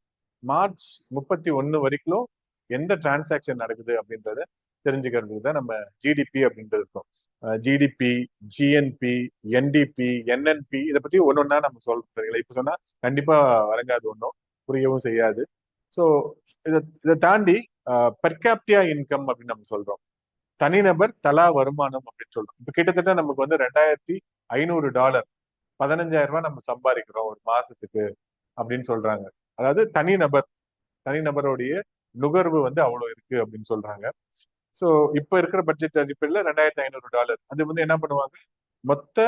மார்ச் 31 வரைக்கும் எந்த டிரான்சாக்ஷன் நடக்குது அப்படின்றத தெரிஞ்சுக்கிறதுக்கு தான் நம்ம ஜிடிபி அப்படின்றது இருக்கும். ஜிடிபி, ஜிஎன்பி, என்டிபி, என்என்பி, இதை பத்தி ஒன்னொன்னா நம்ம சொல்றோம். சரிங்களா? இப்ப சொன்னா கண்டிப்பா வழங்காது, ஒன்றும் புரியவும் செய்யாது. ஸோ இதை தாண்டி பெர் கேப்டியா இன்கம் அப்படின்னு நம்ம சொல்றோம். தனிநபர் தலா வருமானம் அப்படின்னு சொல்றோம். இப்ப கிட்டத்தட்ட நமக்கு வந்து $2500, 15,000 நம்ம சம்பாதிக்கிறோம் ஒரு மாசத்துக்கு அப்படின்னு சொல்றாங்க. அதாவது தனிநபருடைய நுகர்வு வந்து அவ்வளவு இருக்கு அப்படின்னு சொல்றாங்க. சோ இப்ப இருக்கிற பட்ஜெட் அடிப்படையில $2500. அது வந்து என்ன பண்ணுவாங்க? மொத்த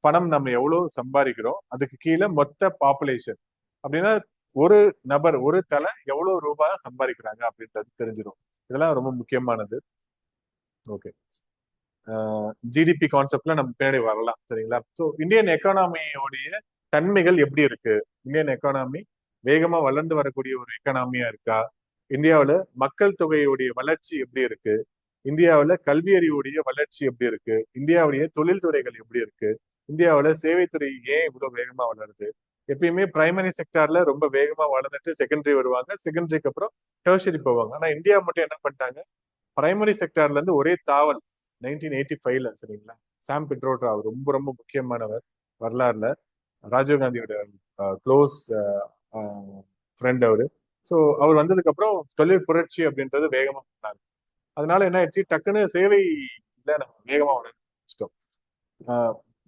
பணம் நம்ம எவ்வளவு சம்பாதிக்கிறோம், அதுக்கு கீழே மொத்த பாப்புலேஷன் அப்படின்னா ஒரு நபர் ஒரு தலை எவ்வளவு ரூபாய் சம்பாதிக்கிறாங்க அப்படின்றது தெரிஞ்சிடும். இதெல்லாம் ரொம்ப முக்கியமானது. ஓகே. ஜிடிபி கான்செப்ட்ல நம்ம பின்னாடி வரலாம். சரிங்களா? ஸோ இந்தியன் எக்கானமியோடைய தன்மைகள் எப்படி இருக்கு? இந்தியன் எக்கானமி வேகமா வளர்ந்து வரக்கூடிய ஒரு எக்கானமியா இருக்கா? இந்தியாவுல மக்கள் தொகையுடைய வளர்ச்சி எப்படி இருக்கு? இந்தியாவுல கல்வி அறிவுடைய வளர்ச்சி எப்படி இருக்கு? இந்தியாவுடைய தொழில்துறைகள் எப்படி இருக்கு? இந்தியாவுல சேவைத்துறை ஏன் இவ்வளவு வேகமா வளருது? எப்பயுமே பிரைமரி செக்டார்ல ரொம்ப வேகமா வளர்ந்துட்டு செகண்டரி வருவாங்க, செகண்டரிக்கு அப்புறம் டெர்ஷரி போவாங்க. ஆனா இந்தியா மட்டும் என்ன பண்ணிட்டாங்க, பிரைமரி செக்டார்ல இருந்து ஒரே தாவல் 1985ல, சரிங்களா? சாம் பிட்ரோடா அவர் ரொம்ப ரொம்ப முக்கியமானவர் வரலாறுல. ராஜீவ்காந்தியோட க்ளோஸ் ஃப்ரெண்ட் அவரு. ஸோ அவர் வந்ததுக்கு அப்புறம் தொழில் புரட்சி அப்படின்றது வேகமா பண்ணாங்க. அதனால என்ன ஆயிடுச்சு, டக்குன்னு சேவையில நம்ம வேகமா வளர்ச்சிட்டோம்.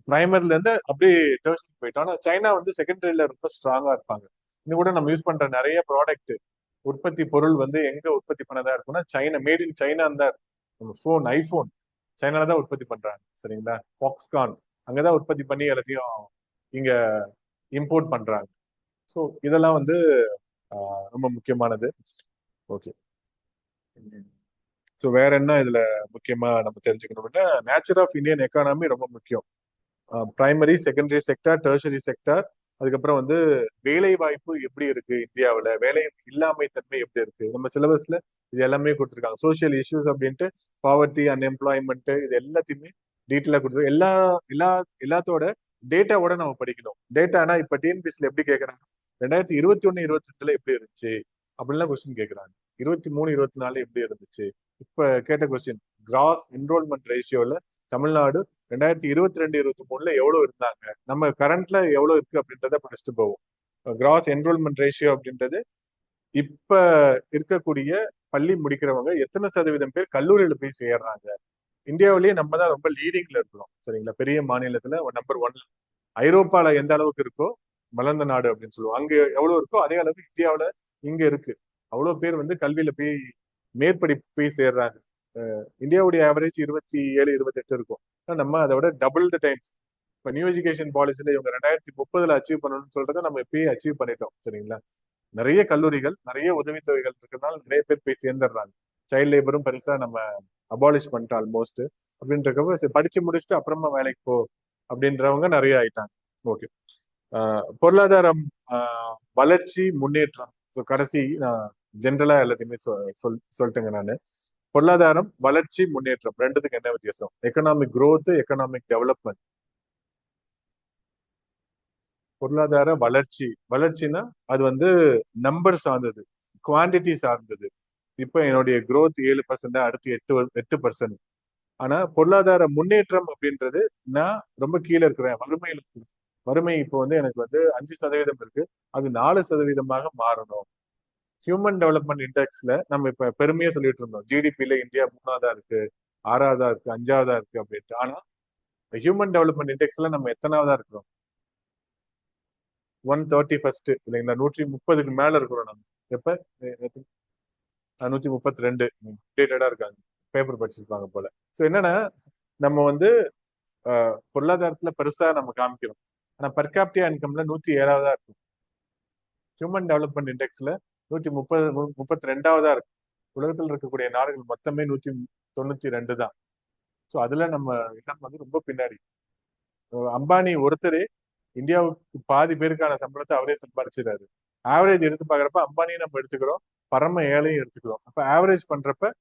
பிரைமரில இருந்து அப்படியே டெர்ஷரி போயிட்டோம். ஆனா சைனா வந்து செகண்டரியில ரொம்ப ஸ்ட்ராங்கா இருப்பாங்க. இன்னும் கூட நம்ம யூஸ் பண்ற நிறைய ப்ராடக்ட் உற்பத்தி பொருள் வந்து எங்க உற்பத்தி பண்ணதா இருக்கும்னா சைனா, மேட் இன் சைனா தான். நம்ம போன், ஐபோன் சைனால தான் உற்பத்தி பண்றாங்க, சரிங்களா? பாக்ஸ்கான் அங்கதான் உற்பத்தி பண்ணி எல்லாத்தையும் இங்க இம்போர்ட் பண்றாங்க. ஸோ இதெல்லாம் வந்து ரொம்ப முக்கியமானது. ஓகே. ஸோ வேற என்ன இதுல முக்கியமா நம்ம தெரிஞ்சுக்கணும்னா, நேச்சர் ஆஃப் இந்தியன் எக்கானமி ரொம்ப முக்கியம். Primary, secondary sector, tertiary sector, அதுக்கப்புறம் வந்து வேலை வாய்ப்பு எப்படி இருக்கு இந்தியாவில், வேலை இல்லாமை தன்மை எப்படி இருக்கு, நம்ம சிலபஸ்ல இது எல்லாமே கொடுத்துருக்காங்க. சோசியல் இஷ்யூஸ் அப்படின்ட்டு பாவர்ட்டி, அன்எம்ப்ளாய்மெண்ட், இது எல்லாத்தையுமே டீட்டெயிலா கொடுத்துரு. எல்லா எல்லாத்தோட டேட்டாவோட நம்ம படிக்கணும். டேட்டானா இப்ப டிஎன்பிஎஸ்ல எப்படி கேட்கறாங்க, 2021, 22ல எப்படி இருந்துச்சு அப்படின்லாம் கொஸ்டின் கேட்கறாங்க. 23, 24 எப்படி இருந்துச்சு. இப்ப கேட்ட கொஸ்டின், கிராஸ் என்ரோல்மெண்ட் ரேஷியோல தமிழ்நாடு 2022, 23ல எவ்வளவு இருந்தாங்க, நம்ம கரண்ட்ல எவ்வளவு இருக்கு அப்படின்றத படிச்சுட்டு போவோம். கிராஸ் என்ரோல்மெண்ட் ரேஷியோ அப்படின்றது இப்ப இருக்கக்கூடிய பள்ளி முடிக்கிறவங்க எத்தனை சதவீதம் பேர் கல்லூரியில போய் சேர்றாங்க. இந்தியாவிலேயே நம்ம தான் ரொம்ப லீடிங்ல இருக்கிறோம், சரிங்களா? பெரிய மாநிலத்துல நம்பர் 1. ஐரோப்பால எந்த அளவுக்கு இருக்கோ வளர்ந்த நாடு அப்படின்னு சொல்லுவோம், அங்க எவ்வளவு இருக்கோ அதே அளவுக்கு இந்தியாவில இங்க இருக்கு. அவ்வளவு பேர் வந்து கல்வியில போய் மேற்படிப்பு போய் சேர்றாங்க. இந்தியாவுடைய ஆவரேஜ் 27, 28 இருக்கும். நம்ம அதை விட டபுள் த டைம்ஸ். இப்ப நியூ எஜுகேஷன் பாலிசில இவங்க 2030ல அச்சீவ் பண்ணணும்னு சொல்றதை நம்ம இப்பயே அச்சீவ் பண்ணிட்டோம், சரிங்களா? நிறைய கல்லூரிகள், நிறைய உதவித்தொகைகள் இருக்கிறதுனால நிறைய பேர் போய் சேர்ந்துடுறாங்க. சைல்ட் லேபரும் பெருசா நம்ம அபாலிஷ் பண்ணிட்டோம் ஆல்மோஸ்ட். அப்படின்றப்ப சரி, படிச்சு முடிச்சுட்டு அப்புறமா வேலைக்கு போ அப்படின்றவங்க நிறைய ஆயிட்டாங்க. ஓகே. பொருளாதாரம், வளர்ச்சி, முன்னேற்றம். ஸோ கடைசி ஜென்ரலா எல்லாத்தையுமே சொல்லிட்டேங்க நானு. பொருளாதாரம், வளர்ச்சி, முன்னேற்றம் ரெண்டுத்துக்கு என்ன வித்தியாசம்? Economic growth, economic development. பொருளாதார வளர்ச்சி, வளர்ச்சினா அது வந்து நம்பர் சார்ந்தது, குவான்டிட்டி சார்ந்தது. இப்ப என்னுடைய growth 7%, அடுத்து 8%. ஆனா பொருளாதார முன்னேற்றம் அப்படின்றது, நான் ரொம்ப கீழே இருக்கிறேன், வறுமையில இருக்கிறேன். வறுமை இப்போ வந்து எனக்கு வந்து 5% இருக்கு, அது 4%மாக மாறணும். ஹியூமன் டெவலப்மெண்ட் இண்டெக்ஸ்ல நம்ம இப்ப பெருமையா சொல்லிட்டு இருந்தோம், ஜிடிபில இந்தியா 3ஆவதா இருக்கு, 6ஆவதா இருக்கு, 5ஆவதா இருக்கு அப்படின்ட்டு. ஆனா ஹியூமன் டெவலப்மெண்ட் இண்டெக்ஸ்ல நம்ம எத்தனாவதா இருக்கிறோம்? 131 இல்லைங்களா? 130க்கு மேல இருக்கிறோம் நம்ம. எப்ப? 132 அப்டேட்டடா இருக்காங்க, பேப்பர் படிச்சிருப்பாங்க போல. சோ என்னன்னா, நம்ம வந்து பொருளாதாரத்துல பெருசா நம்ம காமிக்கிறோம், ஆனா பெர் கேபிட்டா இன்கம்ல 107ஆவதா இருக்கும். ஹியூமன் டெவலப்மெண்ட் இண்டெக்ஸ்ல 32ஆவதா இருக்கு. உலகத்தில் இருக்கக்கூடிய நாடுகள் மொத்தமே 192 தான். சோ அதுல நம்ம இடம் வந்து ரொம்ப பின்னாடி. அம்பானி ஒருத்தரே இந்தியாவுக்கு பாதி பேருக்கான சம்பளத்தை அவரே சம்பாதிச்சிடாரு. ஆவரேஜ் எடுத்து பாக்குறப்ப அம்பானியும் நம்ம எடுத்துக்கிறோம், பரம ஏழையும் எடுத்துக்கிறோம். அப்ப ஆவரேஜ் பண்றப்ப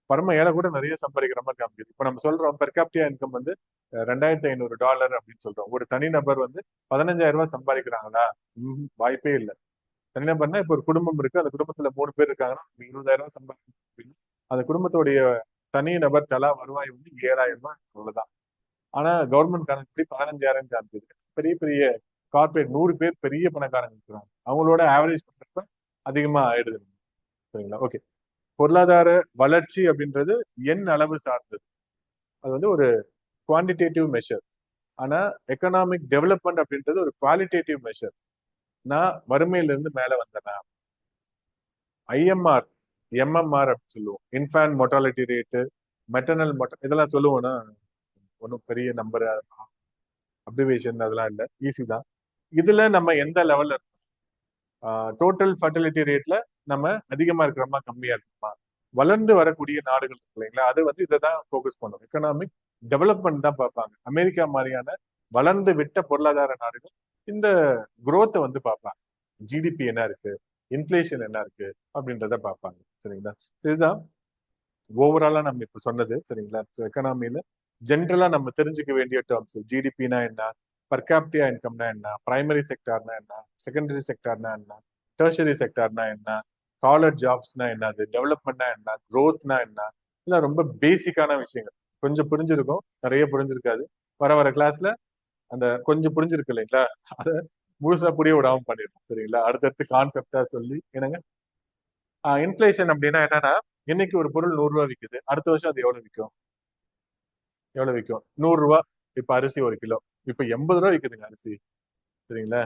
பரம ஏழை கூட நிறைய சம்பாதிக்கிற மாதிரி காமிக்குது. இப்ப நம்ம சொல்றோம் பெர் கேபிட்டா இன்கம் வந்து $2,500 அப்படின்னு சொல்றோம். ஒரு தனிநபர் வந்து 15,000 சம்பாதிக்கிறாங்களா? வாய்ப்பே இல்லை. தனிநபர்னா இப்ப ஒரு குடும்பம் இருக்கு, அந்த குடும்பத்துல 3 பேர் இருக்காங்கன்னா 20,000 சம்பாதிக்கணும் அப்படின்னா அந்த குடும்பத்துடைய தனி நபர் தலா வருவாய் வந்து $7,000 அவ்வளவுதான். ஆனா கவர்மெண்ட் கணக்குப்படி 15,000 காமிக்குது. பெரிய பெரிய கார்பரேட் 100 பேர் பெரிய பணக்காரங்க இருக்கிறாங்க, அவங்களோட ஆவரேஜ் பண்றப்ப அதிகமா ஆயிடுது, சரிங்களா? ஓகே. பொருளாதார வளர்ச்சி அப்படின்றது எண் அளவு சார்ந்தது, அது வந்து ஒரு குவான்டிடேட்டிவ் மெஷர். ஆனா எக்கனாமிக் டெவலப்மெண்ட் அப்படின்றது ஒரு குவாலிட்டேட்டிவ் மெஷர். நான் வறுமையில இருந்து மேல வந்தேனா, ஐஎம்ஆர், எம்எம்ஆர் அப்படின்னு சொல்லுவோம், இன்ஃபேன்ட் மொர்டாலிட்டி ரேட்டு, மெட்டர்னல் இதெல்லாம் சொல்லுவோம்னா ஒன்றும் பெரிய நம்பர் அப்ரிவேஷன் அதெல்லாம் இல்லை, ஈஸி தான். இதுல நம்ம எந்த லெவல்ல இருக்கோம்? டோட்டல் ஃபர்டிலிட்டி ரேட்ல நம்ம அதிகமா இருக்கிறோமா, கம்மியா இருக்குமா? வளர்ந்து வரக்கூடிய நாடுகள் இருக்கு இல்லைங்களா, அது வந்து இதை தான் ஃபோக்கஸ் பண்ணும், எக்கனாமிக் டெவலப்மெண்ட் தான் பார்ப்பாங்க. அமெரிக்கா மாதிரியான வளர்ந்து விட்ட பொருளாதார நாடுகள் இந்த குரோத்தை வந்து பார்ப்பாங்க. ஜிடிபி என்ன இருக்கு, இன்ஃபிளேஷன் என்ன இருக்கு அப்படின்றத பார்ப்பாங்க, சரிங்களா? இதுதான் ஓவராலா நம்ம இப்ப சொன்னது, சரிங்களா? எக்கனாமில ஜென்ரலா நம்ம தெரிஞ்சுக்க வேண்டிய டேர்ம்ஸ், ஜிடிபினா என்ன, பர் கேபிட்டா இன்கம்னா என்ன, பிரைமரி செக்டார்னா என்ன, செகண்டரி செக்டார்னா என்ன, டெர்ஷரி செக்டார்னா என்ன, காலர் ஜாப்ஸ்னா என்னது, டெவலப்மெண்ட்னா என்ன, க்ரோத்னா என்ன, இல்ல ரொம்ப பேசிக்கான விஷயங்கள். கொஞ்சம் புரிஞ்சிருக்கும், நிறைய புரிஞ்சிருக்காது. வர வர கிளாஸ்ல அந்த கொஞ்சம் புரிஞ்சிருக்கு இல்லைங்களா, அதை முழுசா புரிய விடாம பண்ணிடுறோம். சரிங்களா? அடுத்தடுத்து கான்செப்டா சொல்லி என்னங்க இன்ஃபிளேஷன் அப்படின்னா என்னன்னா, இன்னைக்கு ஒரு பொருள் 100 ரூபாய் விக்குது, அடுத்த வருஷம் அது எவ்வளவு விற்கும்? எவ்வளவு விற்கும்? 100 ரூபாய். இப்ப அரிசி 1 கிலோ இப்ப 80 ரூபாய் விக்குதுங்க அரிசி. சரிங்களா?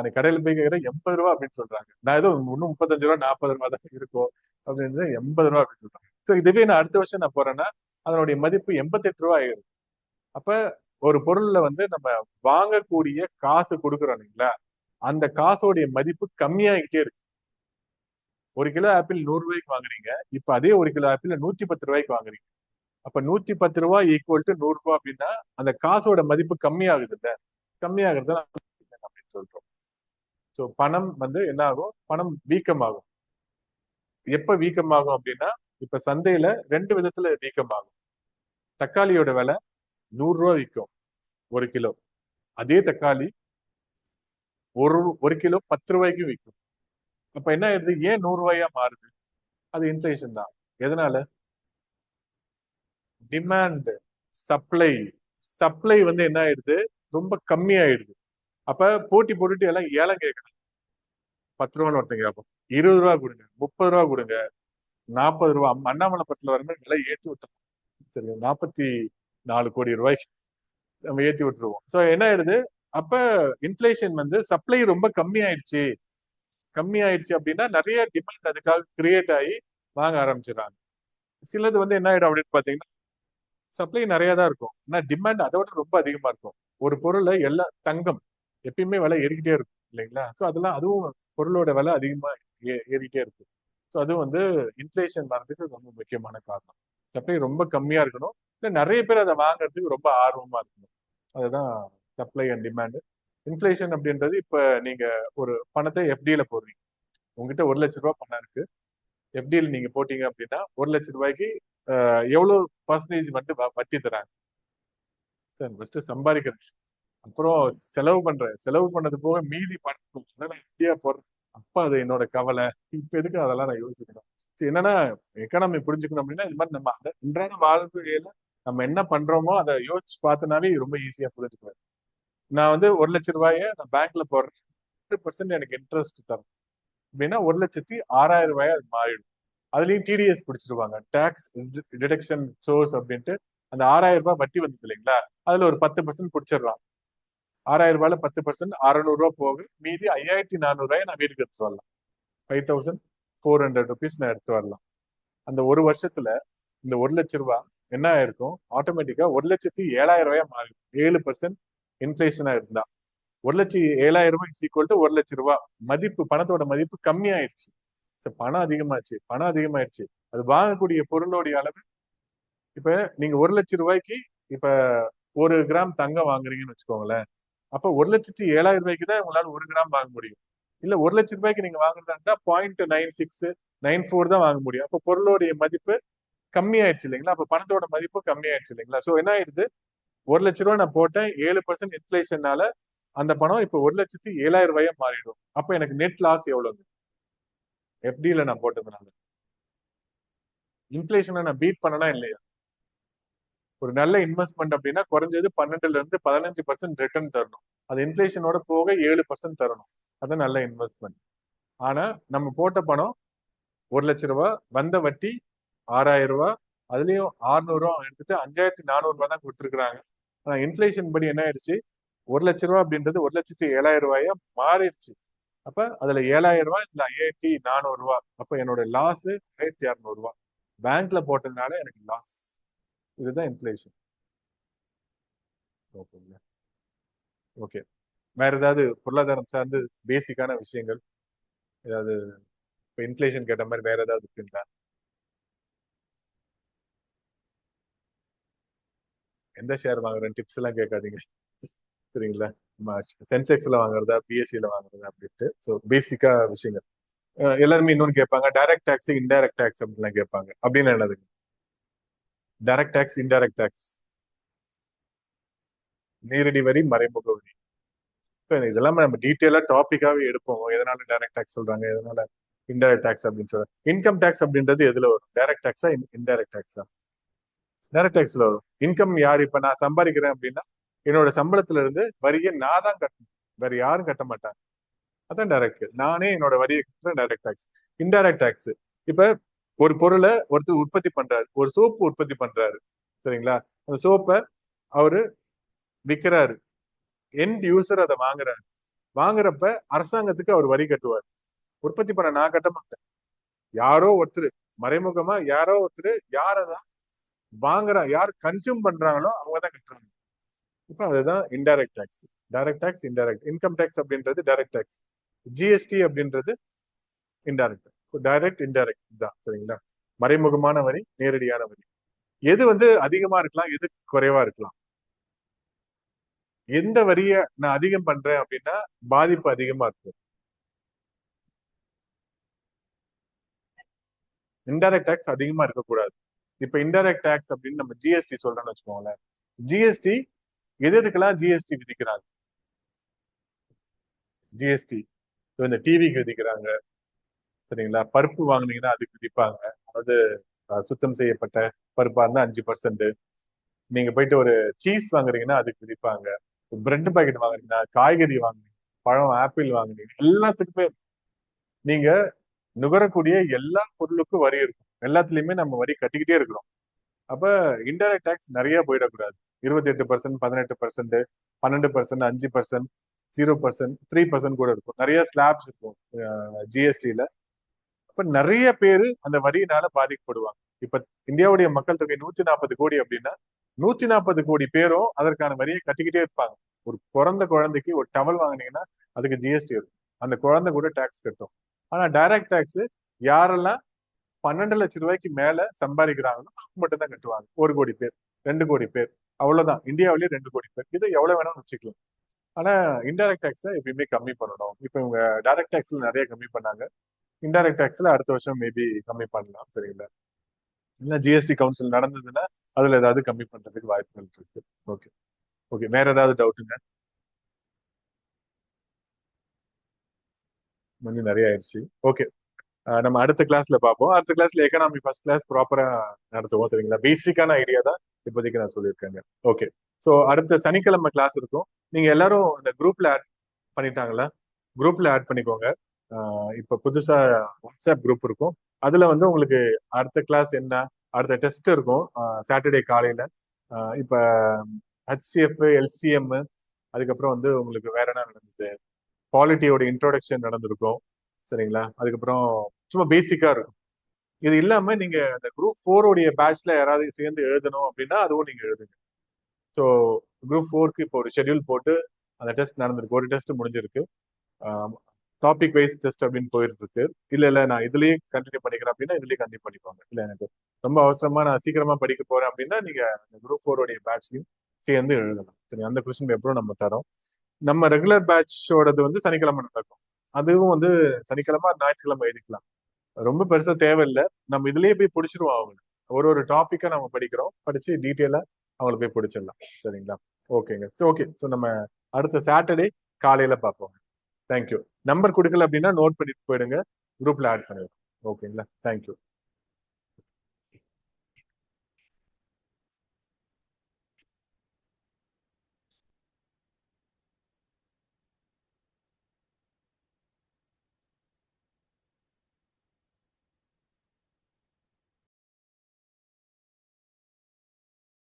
நீ கடையில போய் கேட்கிற 80 ரூபாய் அப்படின்னு சொல்றாங்க. நான் ஏதோ இன்னும் 35 ரூபாய் 40 ரூபாய் தான் இருக்கும் அப்படின்னு 80 ரூபாய் அப்படின்னு சொல்றாங்க. சோ இதுவே நான் அடுத்த வருஷம் நான் போறேன்னா அதனுடைய மதிப்பு 88 ரூபாய் ஆயிரும். அப்ப ஒரு பொருள்ல வந்து நம்ம வாங்கக்கூடிய காசு கொடுக்குறோம் இல்லைங்களா, அந்த காசோடைய மதிப்பு கம்மியாகிட்டே இருக்கு. 1 கிலோ ஆப்பிள் 100 ரூபாய்க்கு வாங்குறீங்க, இப்ப அதே 1 கிலோ ஆப்பிள் 110 ரூபாய்க்கு வாங்குறீங்க. அப்ப 110 ரூபாய் ஈக்குவல் டு 100 ரூபாய் அப்படின்னா அந்த காசோட மதிப்பு கம்மியாகுது இல்ல, கம்மியாகிறது அப்படின்னு சொல்றோம். சோ பணம் வந்து என்ன ஆகும்? பணம் வீக்கமாகும். எப்ப வீக்கமாகும் அப்படின்னா, இப்ப சந்தையில 2 விதத்துல வீக்கமாகும். தக்காளியோட விலை 100 ரூபாய் விற்கும் 1 கிலோ. அதே தக்காளி ஒரு ஒரு கிலோ 10 ரூபாய்க்கு விற்கும். அப்ப என்ன ஆயிடுது? ஏன் 100 ரூபாயா மாறுது? அது இன்ஃபிளேஷன் தான். எதனால? Demand, supply. சப்ளை வந்து என்ன ஆயிடுது? ரொம்ப கம்மி ஆயிடுது. அப்ப போட்டி போட்டுட்டு எல்லாம் ஏலம் கேட்கறாங்க. 10 ரூபான்னு ஒருத்தங்க கேட்போம், 20 ரூபாய் கொடுங்க, 30 ரூபாய் கொடுங்க, 40 ரூபாய். அண்ணாமலை படத்துல வர மாதிரி விலை ஏற்றி விட்டோம். சரி, 44 கோடி ரூபாய்க்கு நம்ம ஏத்தி விட்டுருவோம். சோ என்ன ஆயிடுது? அப்ப இன்ஃபிளேஷன் வந்து சப்ளை ரொம்ப கம்மி ஆயிடுச்சு. கம்மி ஆயிடுச்சு அப்படின்னா நிறைய டிமாண்ட் அதுக்காக கிரியேட் ஆகி வாங்க ஆரம்பிச்சிடறாங்க. சிலது வந்து என்ன ஆயிடும் அப்படின்னு பாத்தீங்கன்னா, சப்ளை நிறைய தான் இருக்கும், ஆனா டிமாண்ட் அதை விட ரொம்ப அதிகமா இருக்கும். ஒரு பொருளை எல்லா தங்கம் எப்பயுமே விலை ஏறிக்கிட்டே இருக்கும் இல்லைங்களா? சோ அதெல்லாம் அதுவும் பொருளோட விலை அதிகமா ஏறிட்டே இருக்கு. ஸோ அதுவும் வந்து இன்ஃபிளேஷன் வர்றதுக்கு ரொம்ப முக்கியமான காரணம். சப்ளை ரொம்ப கம்மியா இருக்கணும், இல்லை நிறைய பேர் அதை வாங்குறதுக்கு ரொம்ப ஆர்வமா இருக்கணும். அதுதான் சப்ளை அண்ட் டிமாண்ட். இன்ஃபிளேஷன் அப்படின்றது இப்ப நீங்க ஒரு பணத்தை எஃப்டியில போடுறீங்க. உங்ககிட்ட 1 லட்ச ரூபாய் பணம் இருக்கு. எஃப்டியில் நீங்க போட்டீங்க அப்படின்னா 1 லட்ச ரூபாய்க்கு எவ்வளவு பர்சன்டேஜ் மட்டும் வட்டி தராங்க? சார் ஃபர்ஸ்ட் சம்பாதிக்கிறேன், அப்புறம் செலவு பண்றேன், செலவு பண்ணது போக மீதி பணம் எஃப்டியா போடுறேன். அப்ப அது என்னோட கவலை. இப்ப எதுக்கு அதெல்லாம் நான் யோசிக்கணும்? சரி, என்னன்னா எக்கானமி புரிஞ்சுக்கணும் அப்படின்னா இது மாதிரி நம்ம அன்றாட வாழ்க்கையில நம்ம என்ன பண்றோமோ அதை யோசிச்சு பார்த்தனாவே ரொம்ப ஈஸியா புரிஞ்சுக்குவேன். நான் வந்து 1 லட்ச ரூபாய நான் பேங்க்ல போடுறேன், 100% எனக்கு இன்ட்ரெஸ்ட் தரும் அப்படின்னா 1,06,000 அது மாறிடும். அதுலயும் டிடிஎஸ் பிடிச்சிருவாங்க, டாக்ஸ் டிடக்ஷன் சோர்ஸ் அப்படின்ட்டு. அந்த 6,000 ரூபாய் வட்டி வந்தது இல்லைங்களா, அதுல ஒரு 10% பிடிச்சிடலாம். 6,000 ரூபாயில 10% 600 ரூபாய் போக மீதி 5,400 ரூபாய் நான் வீட்டுக்கு எடுத்துட்டு வரலாம். 5,400 ருபீஸ் நான் எடுத்து வரலாம். அந்த ஒரு வருஷத்துல இந்த 1 லட்ச ரூபாய் என்ன ஆயிருக்கும்? ஆட்டோமேட்டிக்கா 1,07,000 மாறிடும். 7% இன்ஃபிளேஷனா இருந்தா 1,07,000 ஈக்குவல் டு 1 லட்ச ரூபாய். மதிப்பு, பணத்தோட மதிப்பு கம்மி ஆயிடுச்சு. பணம் அதிகமாச்சு, பணம் அதிகமாயிடுச்சு, அது வாங்கக்கூடிய பொருளோடைய அளவு. இப்ப நீங்க 1 லட்ச ரூபாய்க்கு இப்ப 1 கிராம் தங்கம் வாங்குறீங்கன்னு வச்சுக்கோங்களேன். அப்ப 1,07,000 தான் உங்களால 1 கிராம் வாங்க முடியும். இல்ல 1 லட்ச ரூபாய்க்கு நீங்க வாங்குறதா இருந்தா 0.96 94 தான் வாங்க முடியும். அப்ப பொருளோடைய மதிப்பு கம்மி ஆயிடுச்சு இல்லைங்களா? அப்ப பணத்தோட மதிப்பு கம்மி ஆயிடுச்சு இல்லைங்களா? சோ என்ன ஆயிடுது? 1 லட்ச ரூபாய் நான் போட்டேன், 7% இன்ஃபிளேஷனால அந்த பணம் இப்ப 1,07,000 மாறிடும். அப்ப எனக்கு நெட் லாஸ் எவ்வளவு? எஃப்டில நான் போட்டதுனால இன்ஃபிளேஷனை நான் பீட் பண்ணனா இல்லையா? ஒரு நல்ல இன்வெஸ்ட்மெண்ட் அப்படின்னா குறைஞ்சது 12ல இருந்து 15% ரிட்டர்ன் தரணும். அது இன்ஃபிளேஷனோட போக 7% தரணும். அது நல்ல இன்வெஸ்ட்மெண்ட். ஆனா நம்ம போட்ட பணம் 1 லட்ச ரூபாய், வந்த வட்டி 6,000 ரூபாய், அதுலயும் 600 ரூபாய் எடுத்துட்டு 5,400 தான் கொடுத்துருக்காங்க. ஆனா இன்ஃபிளேஷன் படி என்ன ஆயிடுச்சு? 1 லட்ச ரூபாய் அப்படின்றது 1,07,000 மாறிடுச்சு. அப்ப அதுல 7,000 இதுல 5,400. அப்ப என்னோட லாஸ் 1,600. பேங்க்ல போட்டதுனால எனக்கு லாஸ். இதுதான் இன்ஃபிளேஷன். ஓகே, வேற ஏதாவது பொருளாதாரம் சார்ந்து பேசிக்கான விஷயங்கள் ஏதாவது இப்ப இன்ஃபிளேஷன் கேட்ட மாதிரி வேற ஏதாவது இருக்குங்களா? எந்த ஷேர் வாங்குறேன் டிப்ஸ் எல்லாம் கேட்காதீங்க. சரிங்களா? சென்செக்ஸ்ல வாங்குறதா, பிஎஸ்சில வாங்குறதா அப்படின்ட்டு. ஸோ பேசிக்கா விஷயங்கள். எல்லாருமே இன்னொன்னு கேட்பாங்க, டைரக்ட் டாக்ஸ் இன்டைரக்ட் டாக்ஸ் அப்படின்லாம் கேட்பாங்க. அப்படின்னு என்னதுங்க? Direct tax, indirect tax. நேரடி வரி, மறைமுக வரி. இதெல்லாம் நம்ம டீட்டெயிலா டாபிக்காவே எடுப்போம். எதனால டைரக்ட் டாக்ஸ் சொல்றாங்க, எதனால இன்டைரக்ட் டாக்ஸ் அப்படின்னு சொல்றாங்க. இன்கம் டாக்ஸ் அப்படின்றது எதுல வரும்? Direct டாக்ஸா, indirect டாக்ஸா? டைரக்ட் டாக்ஸ்ல வரும். இன்கம் யார்? இப்ப நான் சம்பாதிக்கிறேன் அப்படின்னா என்னோட சம்பளத்துல இருந்து வரியை நான் தான் கட்டணும், வேற யாரும் கட்ட மாட்டாங்க. அதான் டைரக்ட். நானே என்னோட வரியை கட்டுறேன், டைரக்ட் டாக்ஸ். இன்டைரக்ட் டாக்ஸ், இப்ப ஒரு பொருளை ஒருத்தர் உற்பத்தி பண்றாரு, ஒரு சோப்பு உற்பத்தி பண்றாரு, சரிங்களா? அந்த சோப்பை அவரு விற்கிறாரு, எண்ட் யூசர் அதை வாங்குறாரு. வாங்குறப்ப அரசாங்கத்துக்கு அவர் வரி கட்டுவார். உற்பத்தி பண்ண நான் கட்ட மாட்டேன். யாரோ ஒருத்தர் மறைமுகமா, யாரோ ஒருத்தர் யாரதான் வாங்குறா, யார் கன்சியூம் பண்றாங்களோ அவங்க தான் கட்டுறாங்க. இப்ப அதுதான் indirect tax. Direct tax, indirect. Income tax அப்படின்றது டைரக்ட் டாக்ஸ். ஜிஎஸ்டி அப்படின்றது இன்டைரக்ட். டைரக்ட், இன்டைரக்ட் தான், சரிங்களா? மறைமுகமான வரி, நேரடியான வரி. எது அதிகமா இருக்கலாம், எது குறைவா இருக்கலாம்? எந்த வரிய நான் அதிகம் பண்றேன் அப்படின்னா பாதிப்பு அதிகமா இருக்கும். இன்டைரக்ட் டாக்ஸ் அதிகமா இருக்கக்கூடாது. இப்ப இன்டைரக்ட் டாக்ஸ் அப்படின்னு நம்ம ஜிஎஸ்டி சொல்றோம்னு வச்சுக்கோங்களேன். ஜிஎஸ்டி எதுக்கெல்லாம் ஜிஎஸ்டி விதிக்கிறாங்க? ஜிஎஸ்டி இந்த டிவிக்கு விதிக்கிறாங்க, சரிங்களா? பருப்பு வாங்கினீங்கன்னா அதுக்கு விதிப்பாங்க. அதாவது சுத்தம் செய்யப்பட்ட பருப்பா இருந்தா 5%. நீங்க போயிட்டு ஒரு சீஸ் வாங்குறீங்கன்னா அதுக்கு விதிப்பாங்க. பிரெட் பாக்கெட் வாங்குறீங்கன்னா, காய்கறி வாங்குறீங்க, பழம், ஆப்பிள் வாங்குறீங்க, எல்லாத்துக்குமே நீங்க நுகரக்கூடிய எல்லா பொருளுக்கும் வரி இருக்கும். எல்லாத்துலயுமே நம்ம வரி கட்டிக்கிட்டே இருக்கிறோம். அப்ப இன்டைரக்ட் டாக்ஸ் நிறைய போயிடக்கூடாது. 28%, 18%, 12%, 5%, 0%, 3% கூட இருக்கும். நிறைய ஸ்லாப்ஸ் இருக்கும் ஜிஎஸ்டில. அப்ப நிறைய பேரு அந்த வரியினால பாதிக்கப்படுவாங்க. இப்ப இந்தியாவுடைய மக்கள் தொகை 140 கோடி அப்படின்னா 140 கோடி பேரும் அதற்கான வரியை கட்டிக்கிட்டே இருப்பாங்க. ஒரு பிறந்த குழந்தைக்கு ஒரு டவல் வாங்கினீங்கன்னா அதுக்கு ஜிஎஸ்டி இருக்கும். அந்த குழந்தை கூட டாக்ஸ் கட்டும். ஆனா டைரக்ட் டாக்ஸ் யாரெல்லாம் 12 லட்சம் ரூபாய்க்கு மேல சம்பாதிக்கிறாங்களோ அவங்க மட்டும் தான் கட்டுவாங்க. 1 கோடி பேர், 2 கோடி பேர், அவ்வளவுதான். இந்தியாவிலேயே 2 கோடி பேர். இது எவ்வளவு வேணாலும் வச்சுக்கலாம். ஆனா இன்டைரக்ட் டாக்ஸை எப்பயுமே கம்மி பண்ணணும். இப்ப இவங்க டைரக்ட் டாக்ஸ்ல நிறைய கம்மி பண்ணாங்க. இன்டைரக்ட் டாக்ஸ்ல அடுத்த வருஷம் மேபி கம்மி பண்ணலாம், சரிங்களா? இல்ல ஜிஎஸ்டி கவுன்சில் நடந்ததுன்னா அதுல ஏதாவது கம்மி பண்றதுக்கு வாய்ப்புகள் இருக்கு. Okay, okay. வேற ஏதாவது டவுட்டுங்க? கொஞ்சம் நிறைய ஆயிடுச்சு. ஓகே, நம்ம அடுத்த கிளாஸ்ல பார்ப்போம். அடுத்த கிளாஸ்ல எக்கனாமி ஃபர்ஸ்ட் கிளாஸ் ப்ராப்பரா நடத்துவோம், சரிங்களா? பேசிக்கான ஐடியா தான் இப்போதைக்கு நான் சொல்லியிருக்கேங்க. ஓகே, ஸோ அடுத்த சனிக்கிழமை கிளாஸ் இருக்கும். நீங்க எல்லாரும் அந்த குரூப்ல ஆட் பண்ணிட்டாங்களா? குரூப்ல ஆட் பண்ணிக்கோங்க. இப்ப புதுசா வாட்ஸ்அப் குரூப் இருக்கும். அதுல உங்களுக்கு அடுத்த கிளாஸ் என்ன, அடுத்த டெஸ்ட் இருக்கும் சாட்டர்டே காலையில. இப்ப ஹெச்சிஎஃப், எல்சிஎம், அதுக்கப்புறம் உங்களுக்கு வேற என்ன நடந்தது, பாலிட்டியோட இன்ட்ரோடக்ஷன் நடந்திருக்கும், சரிங்களா? அதுக்கப்புறம் சும்மா பேசிக்கா இருக்கும். இது இல்லாம நீங்க அந்த குரூப் 4 உடைய பேட்ச்ல யாராவது சேர்ந்து எழுதணும் அப்படின்னா அதுவும் நீங்க எழுதுங்க. ஸோ குரூப் 4க்கு இப்போ ஒரு ஷெட்யூல் போட்டு அந்த டெஸ்ட் நடந்திருக்கு. ஒரு டெஸ்ட் முடிஞ்சிருக்கு. டாபிக் வைஸ் டெஸ்ட் அப்படின்னு போயிட்டு இருக்கு. இல்ல நான் இதுலயே கண்டினியூ பண்ணிக்கிறேன் அப்படின்னா இதுலயே கண்டினியூ பண்ணிப்பாங்க. இல்ல எனக்கு ரொம்ப அவசரமா நான் சீக்கிரமா படிக்க போறேன் அப்படின்னா நீங்க குரூப் 4 உடைய பேட்ச்லயும் சேர்ந்து எழுதலாம். சரி, அந்த கொஸ்டின் பேப்பரும் நம்ம தரோம். நம்ம ரெகுலர் பேட்சோடது சனிக்கிழமை நடக்கும். அதுவும் சனிக்கிழமை, ஞாயிற்றுக்கிழமை எழுதிக்கலாம். ரொம்ப பெருசா தேவையில்லை. நம்ம இதுலயே போய் பிடிச்சிருவோம் அவங்க. ஒரு டாபிக்கா நம்ம படிக்கிறோம், படிச்சு டீட்டெயிலா அவங்களை போய் பிடிச்சிடலாம், சரிங்களா? ஓகேங்க. ஓகே, ஸோ நம்ம அடுத்த சாட்டர்டே காலையில பார்ப்போம். தேங்க்யூ. நம்பர் கொடுக்கல அப்படின்னா நோட் பண்ணிட்டு போயிடுங்க, குரூப்ல ஆட் பண்ணிடுவோம். ஓகேங்களா? தேங்க்யூ.